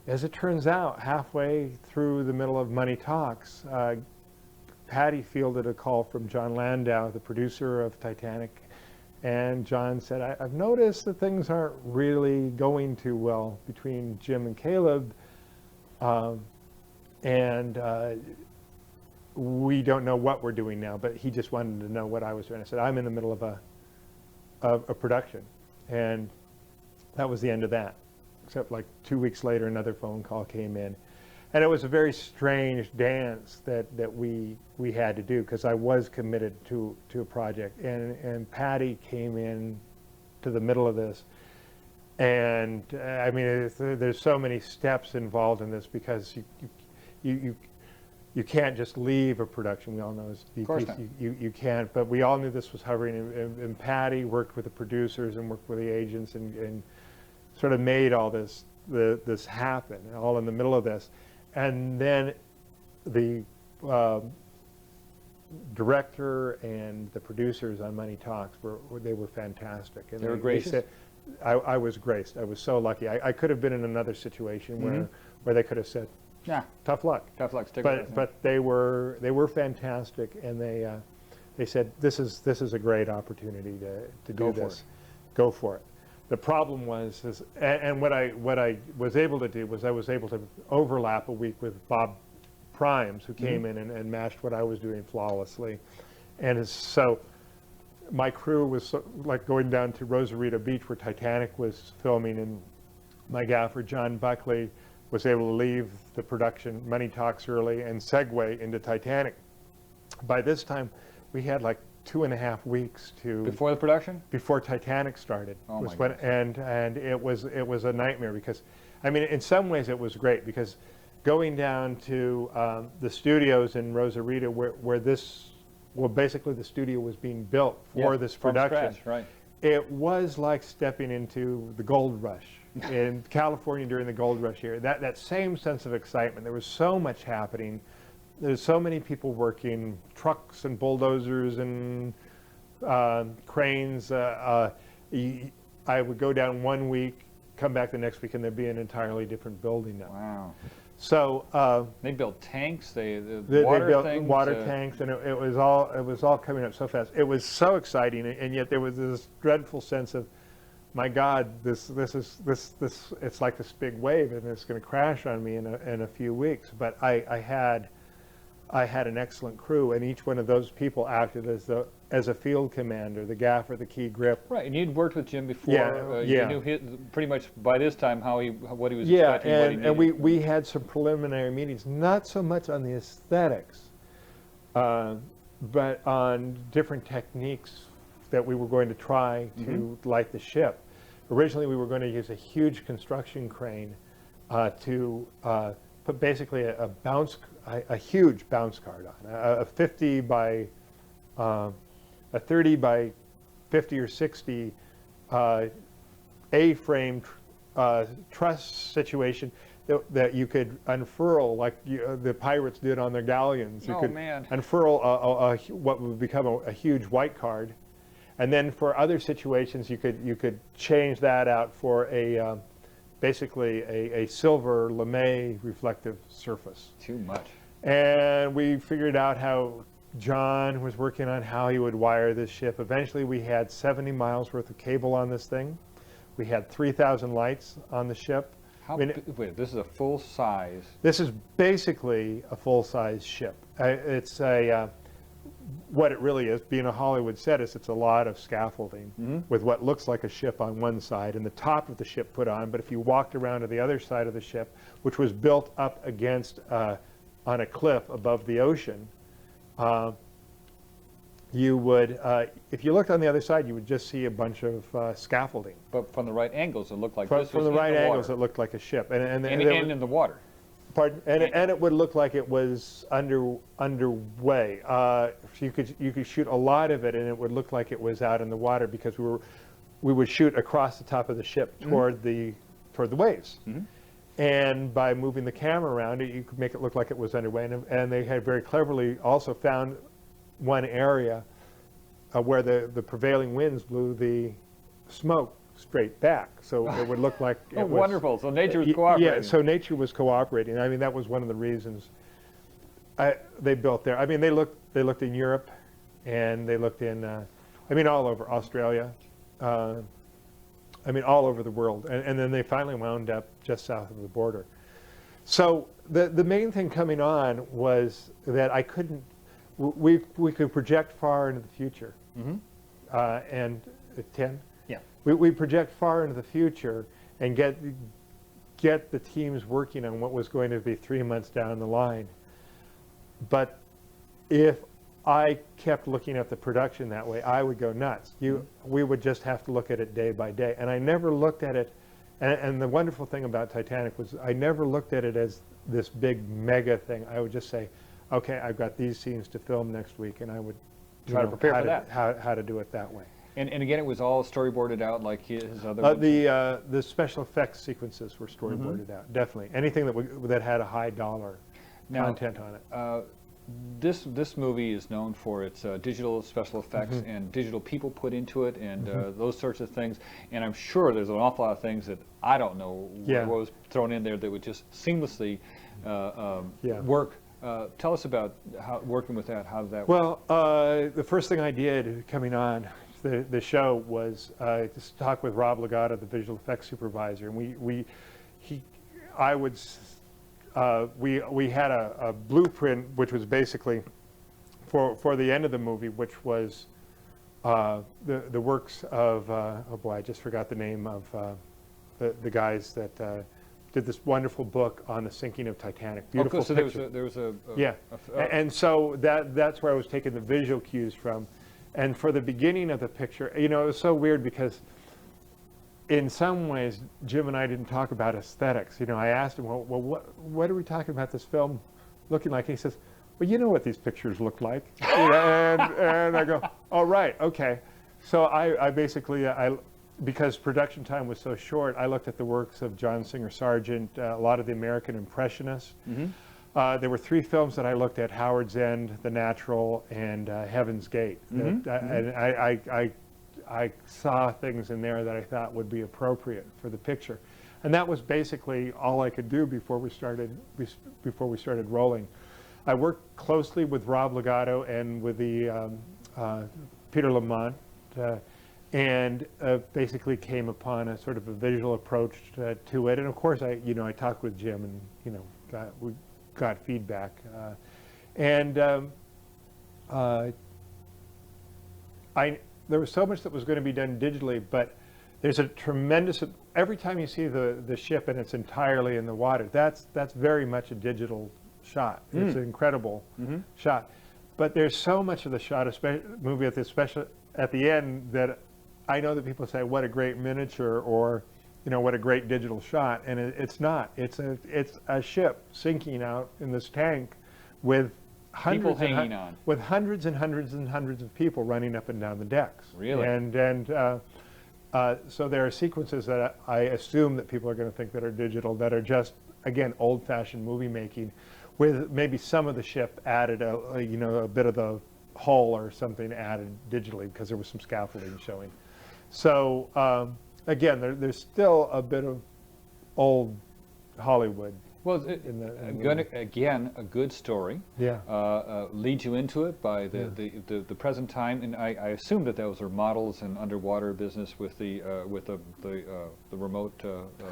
as it turns out, halfway through the middle of Money Talks, Patty fielded a call from John Landau, the producer of Titanic, and John said, I've noticed that things aren't really going too well between Jim and Caleb, and we don't know what we're doing now, but he just wanted to know what I was doing. I said, I'm in the middle of a production. And that was the end of that. Except like 2 weeks later, another phone call came in. And it was a very strange dance that we had to do, because I was committed to a project. And Patty came in to the middle of this. And I mean, there's so many steps involved in this, because you can't just leave a production. We all know you can't, but we all knew this was hovering, and Patty worked with the producers and worked with the agents and sort of made all this this happen, all in the middle of this. And then the director and the producers on Money Talks they were fantastic. And they were gracious? Said, I was graced. I was so lucky. I could have been in another situation where they could have said, yeah, tough luck. Tough luck. Stick with us. But they were fantastic, and they said this is a great opportunity to do this. Go for it. The problem was, and what I was able to do was I was able to overlap a week with Bob Primes, who came in and matched what I was doing flawlessly, and so my crew was like going down to Rosarito Beach where Titanic was filming, and my gaffer John Buckley was able to leave the production Money Talks early and segue into Titanic. By this time, we had like 2.5 weeks before the production, before Titanic started. Oh my goodness. And it was a nightmare, because I mean, in some ways it was great, because going down to the studios in Rosarito where this, well, basically the studio was being built for this production. From scratch, right. It was like stepping into the gold rush in California during the gold rush year. That same sense of excitement. There was so much happening. There's so many people working, trucks and bulldozers and cranes. I would go down 1 week, come back the next week, and there'd be an entirely different building now. Wow. So they built tanks. They built things, water tanks, and it was all coming up so fast. It was so exciting, and yet there was this dreadful sense of, my God, this it's like this big wave, and it's going to crash on me in a few weeks. But I had an excellent crew, and each one of those people acted as a field commander, the gaffer, the key grip. Right, and you'd worked with Jim before. Yeah. You knew pretty much by this time what he was Yeah, expecting. and we had some preliminary meetings, not so much on the aesthetics, but on different techniques that we were going to try to light the ship. Originally, we were going to use a huge construction crane to put basically a huge bounce card on, a 30 by 50 or 60 A-frame truss situation that you could unfurl like the pirates did on their galleons. You could unfurl what would become a huge white card, and then for other situations you could change that out for basically a silver lame reflective surface. Too much. And we figured out how John was working on how he would wire this ship. Eventually we had 70 miles worth of cable on this thing. We had 3,000 lights on the ship. Wait, this is a full size. This is basically a full-size ship. It's what it really is, being a Hollywood set, is it's a lot of scaffolding with what looks like a ship on one side and the top of the ship put on. But if you walked around to the other side of the ship, which was built up against on a cliff above the ocean, you would, if you looked on the other side, you would just see a bunch of scaffolding. But from the right angles, it looked like From this was the right in the angles, water. it looked like a ship, and in the water. Pardon? And it would look like it was underway. You could shoot a lot of it, and it would look like it was out in the water, because we would shoot across the top of the ship toward the waves. And by moving the camera around it, you could make it look like it was underway. And they had very cleverly also found one area where the prevailing winds blew the smoke straight back, so it would look like it was wonderful. So nature was cooperating. Yeah, so nature was cooperating. I mean, that was one of the reasons they built there. I mean, they looked in Europe, and they looked in all over Australia. All over the world, and then they finally wound up just south of the border. So the main thing coming on was that I couldn't. We could project far into the future, and 10. Yeah. We project far into the future and get the teams working on what was going to be 3 months down the line. But if I kept looking at the production that way, I would go nuts. We would just have to look at it day by day. And I never looked at it, and the wonderful thing about Titanic was I never looked at it as this big mega thing. I would just say, okay, I've got these scenes to film next week, and I would try to prepare for that. How to do it that way. And again, it was all storyboarded out like his other ones? The special effects sequences were storyboarded out, definitely. Anything that had a high dollar content on it. This movie is known for its digital special effects and digital people put into it and those sorts of things. And I'm sure there's an awful lot of things that I don't know what was thrown in there that would just seamlessly work. Tell us about working with that. How did that work? Well, the first thing I did coming on the show was just talk with Rob Legato, the visual effects supervisor, and we had a blueprint which was basically for the end of the movie, which was the works of oh boy, I just forgot the name of the guys that did this wonderful book on the sinking of Titanic. Beautiful picture. So there was a and so that's where I was taking the visual cues from. And for the beginning of the picture, you know, it was so weird because in some ways, Jim and I didn't talk about aesthetics. You know, I asked him, well, what are we talking about this film looking like? And he says, well, you know what these pictures look like. and I go, oh, right, okay. So I basically, because production time was so short, I looked at the works of John Singer Sargent, a lot of the American Impressionists. There were 3 films that I looked at: Howard's End, The Natural, and Heaven's Gate. And I saw things in there that I thought would be appropriate for the picture. And that was basically all I could do before we started rolling. I worked closely with Rob Legato and with the Peter Lamont, and basically came upon a sort of a visual approach to it. And of course, I talked with Jim, and we got feedback, there was so much that was going to be done digitally, but there's a tremendous, every time you see the ship and it's entirely in the water, that's very much a digital shot. It's an incredible shot. But there's so much of the shot, movie especially at the end, that I know that people say, what a great miniature, or what a great digital shot, and it's not. It's a ship sinking out in this tank with hundreds with hundreds and hundreds and hundreds of people running up and down the decks. Really? And so there are sequences that I assume that people are going to think that are digital, that are just, again, old-fashioned movie making, with maybe some of the ship added a bit of the hull or something added digitally because there was some scaffolding showing. So again, there's still a bit of old Hollywood. Well, again, a good story. Leads you into it by the present time, and I assume that those are models and underwater business with the remote.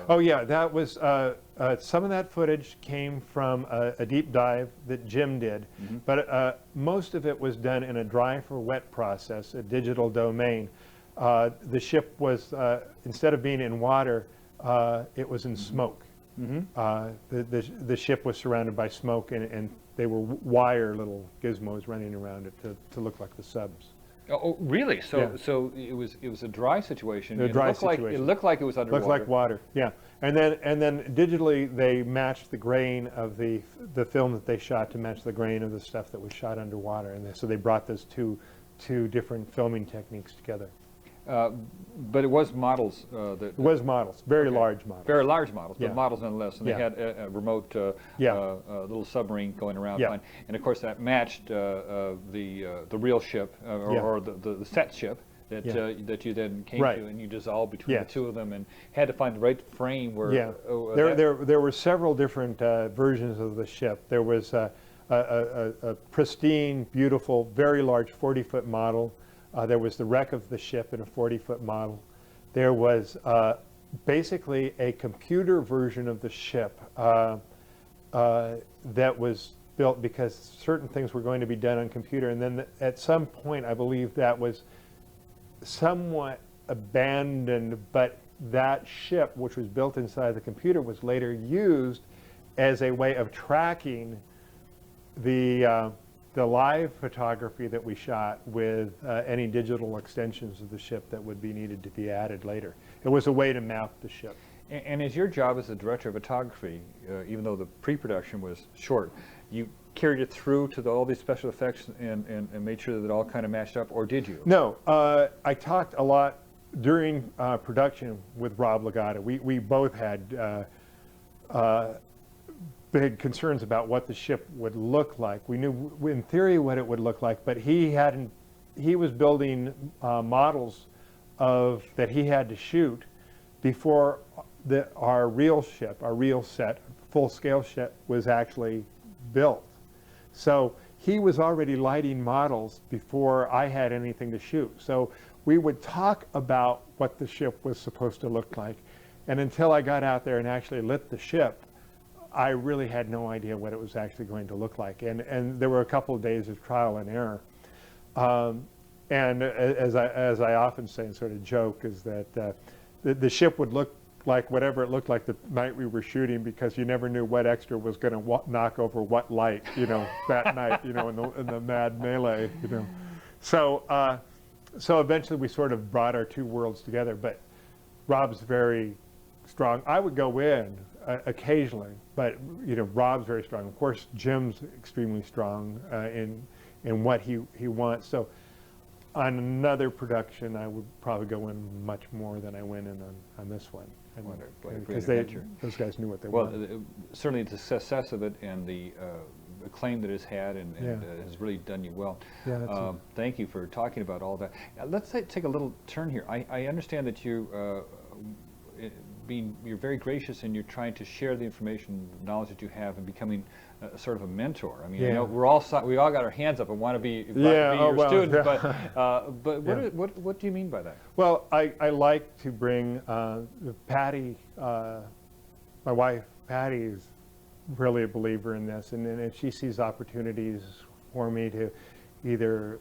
Oh yeah, that was some of that footage came from a deep dive that Jim did, but most of it was done in a dry for wet process, a digital domain. The ship was instead of being in water, it was in smoke. The ship was surrounded by smoke, and they were wire little gizmos running around it to look like the subs. Oh, really? So it was a dry situation. It looked like it was underwater. Looked like water. Yeah. And then digitally they matched the grain of the film that they shot to match the grain of the stuff that was shot underwater, and so they brought those two different filming techniques together. But it was models. It was models, very large models. Very large models, but models nonetheless. And they had a remote little submarine going around. Fine. And of course that matched the real ship or the set ship that you then came to, and you dissolved between the two of them and had to find the right frame where. There were several different versions of the ship. There was a pristine, beautiful, very large 40-foot model. There was the wreck of the ship in a 40-foot model. There was basically a computer version of the ship that was built because certain things were going to be done on computer. And then at some point, I believe that was somewhat abandoned, but that ship, which was built inside the computer, was later used as a way of tracking the live photography that we shot with any digital extensions of the ship that would be needed to be added later. It was a way to map the ship. And as your job as the director of photography, even though the pre-production was short, you carried it through to all these special effects and made sure that it all kind of matched up, or did you? No, I talked a lot during production with Rob Legato. We both had big concerns about what the ship would look like. We knew in theory what it would look like, but he was building models that he had to shoot before our real ship, our real set, full-scale ship was actually built. So he was already lighting models before I had anything to shoot. So we would talk about what the ship was supposed to look like. And until I got out there and actually lit the ship, I really had no idea what it was actually going to look like. And there were a couple of days of trial and error. And as I often say and sort of joke, is that the ship would look like whatever it looked like the night we were shooting, because you never knew what extra was going to knock over what light, that night, in the mad melee, So eventually we sort of brought our two worlds together. But Rob's very strong. I would go in occasionally, but Rob's very strong. Of course, Jim's extremely strong in what he wants. So on another production, I would probably go in much more than I went in on this one. Because those guys knew what they wanted. Well, certainly the success of it and the acclaim that it's had and has really done you well. Yeah, thank you for talking about all that. Let's take a little turn here. I understand that you're very gracious and you're trying to share the information, the knowledge that you have, and becoming sort of a mentor. I mean, I know we all got our hands up and want to be your student, but what do you mean by that? Well, I like to bring Patty, my wife. Patty is really a believer in this, and if she sees opportunities for me to either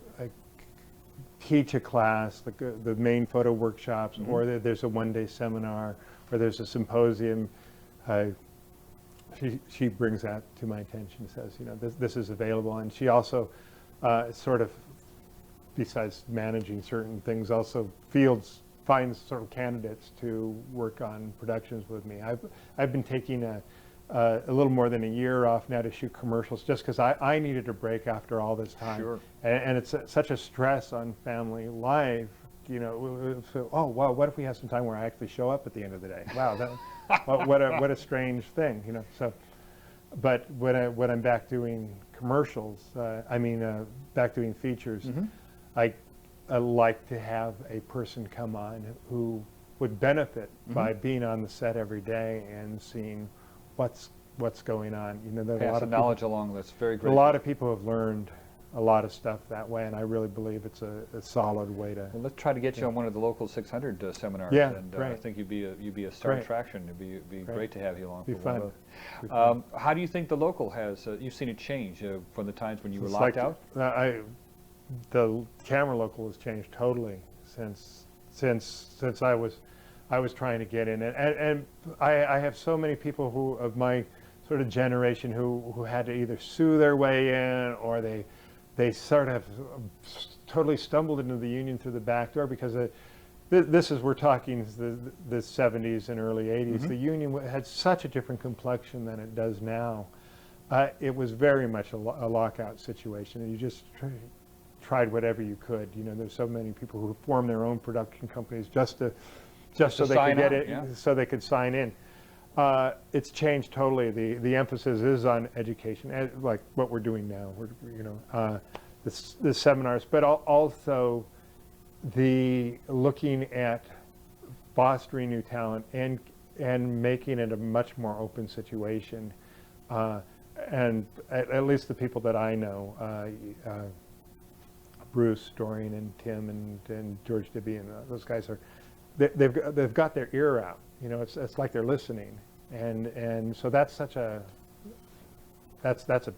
teach a class, like the main photo workshops, or there's a one-day seminar, or there's a symposium, she brings that to my attention, says, this is available. And she also sort of, besides managing certain things, also finds sort of candidates to work on productions with me. I've been taking a little more than a year off now to shoot commercials, just because I needed a break after all this time. Sure. And it's such a stress on family life. So, oh wow, what if we have some time where I actually show up at the end of the day? Wow, what a strange thing, So, but when I'm back doing commercials, back doing features, I like to have a person come on who would benefit by being on the set every day and seeing what's going on. There's Pass a lot the of knowledge along. That's very great. A lot of people have learned a lot of stuff that way, and I really believe it's a solid way to. Well, let's try to get you on one of the local 600 seminars. Yeah, and great. I think you'd be a star attraction. It'd be great to have you along. Be fun. How do you think the local has? You've seen it change from the times when you were It's locked like, out. The camera local has changed totally since I was trying to get in, and I have so many people who of my sort of generation who had to either sue their way in, or they sort of totally stumbled into the union through the back door, because we're talking the 70s and early 80s. The union had such a different complexion than it does now. It was very much a lockout situation, and you just tried whatever you could. There's so many people who formed their own production companies just so they could get it, so they could sign in. It's changed totally. The emphasis is on education, like what we're doing now. The seminars, but also the looking at fostering new talent and making it a much more open situation. And at least the people that I know, Bruce, Dorian, and Tim, and George Dibby, and those guys they've got their ear out. It's like they're listening, and so that's a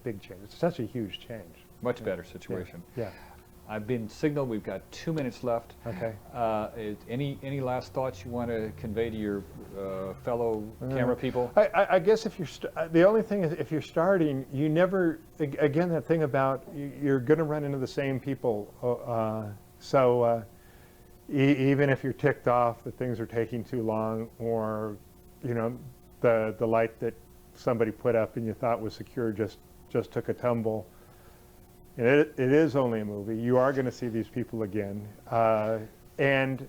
big change. It's such a huge change. Much better situation. Yeah. I've been signaled. We've got 2 minutes left. Okay. Any last thoughts you want to convey to your fellow camera people? I guess the only thing is, if you're starting, you never, again, that thing about you're going to run into the same people. Even if you're ticked off that things are taking too long, or the light that somebody put up and you thought was secure just just took a tumble. And it is only a movie. You are going to see these people again. And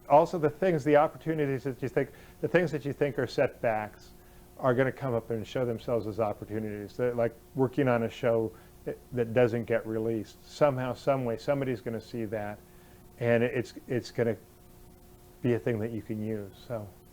also the opportunities that you think, the things that you think are setbacks are going to come up and show themselves as opportunities. They're like working on a show that doesn't get released. Somehow, some way, somebody's going to see that, and it's going to be a thing that you can use.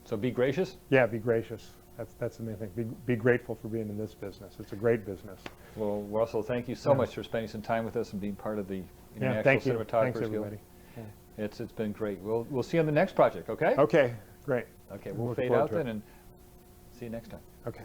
So be gracious? Yeah, be gracious. That's the main thing. Be grateful for being in this business. It's a great business. Well, Russell, thank you so much for spending some time with us and being part of the International thank you. Cinematographers Thanks, Guild. everybody. Yeah. It's been great. We'll see you on the next project, okay? Okay, great. Okay, we'll Look fade forward out to then it. and see you next time. Okay.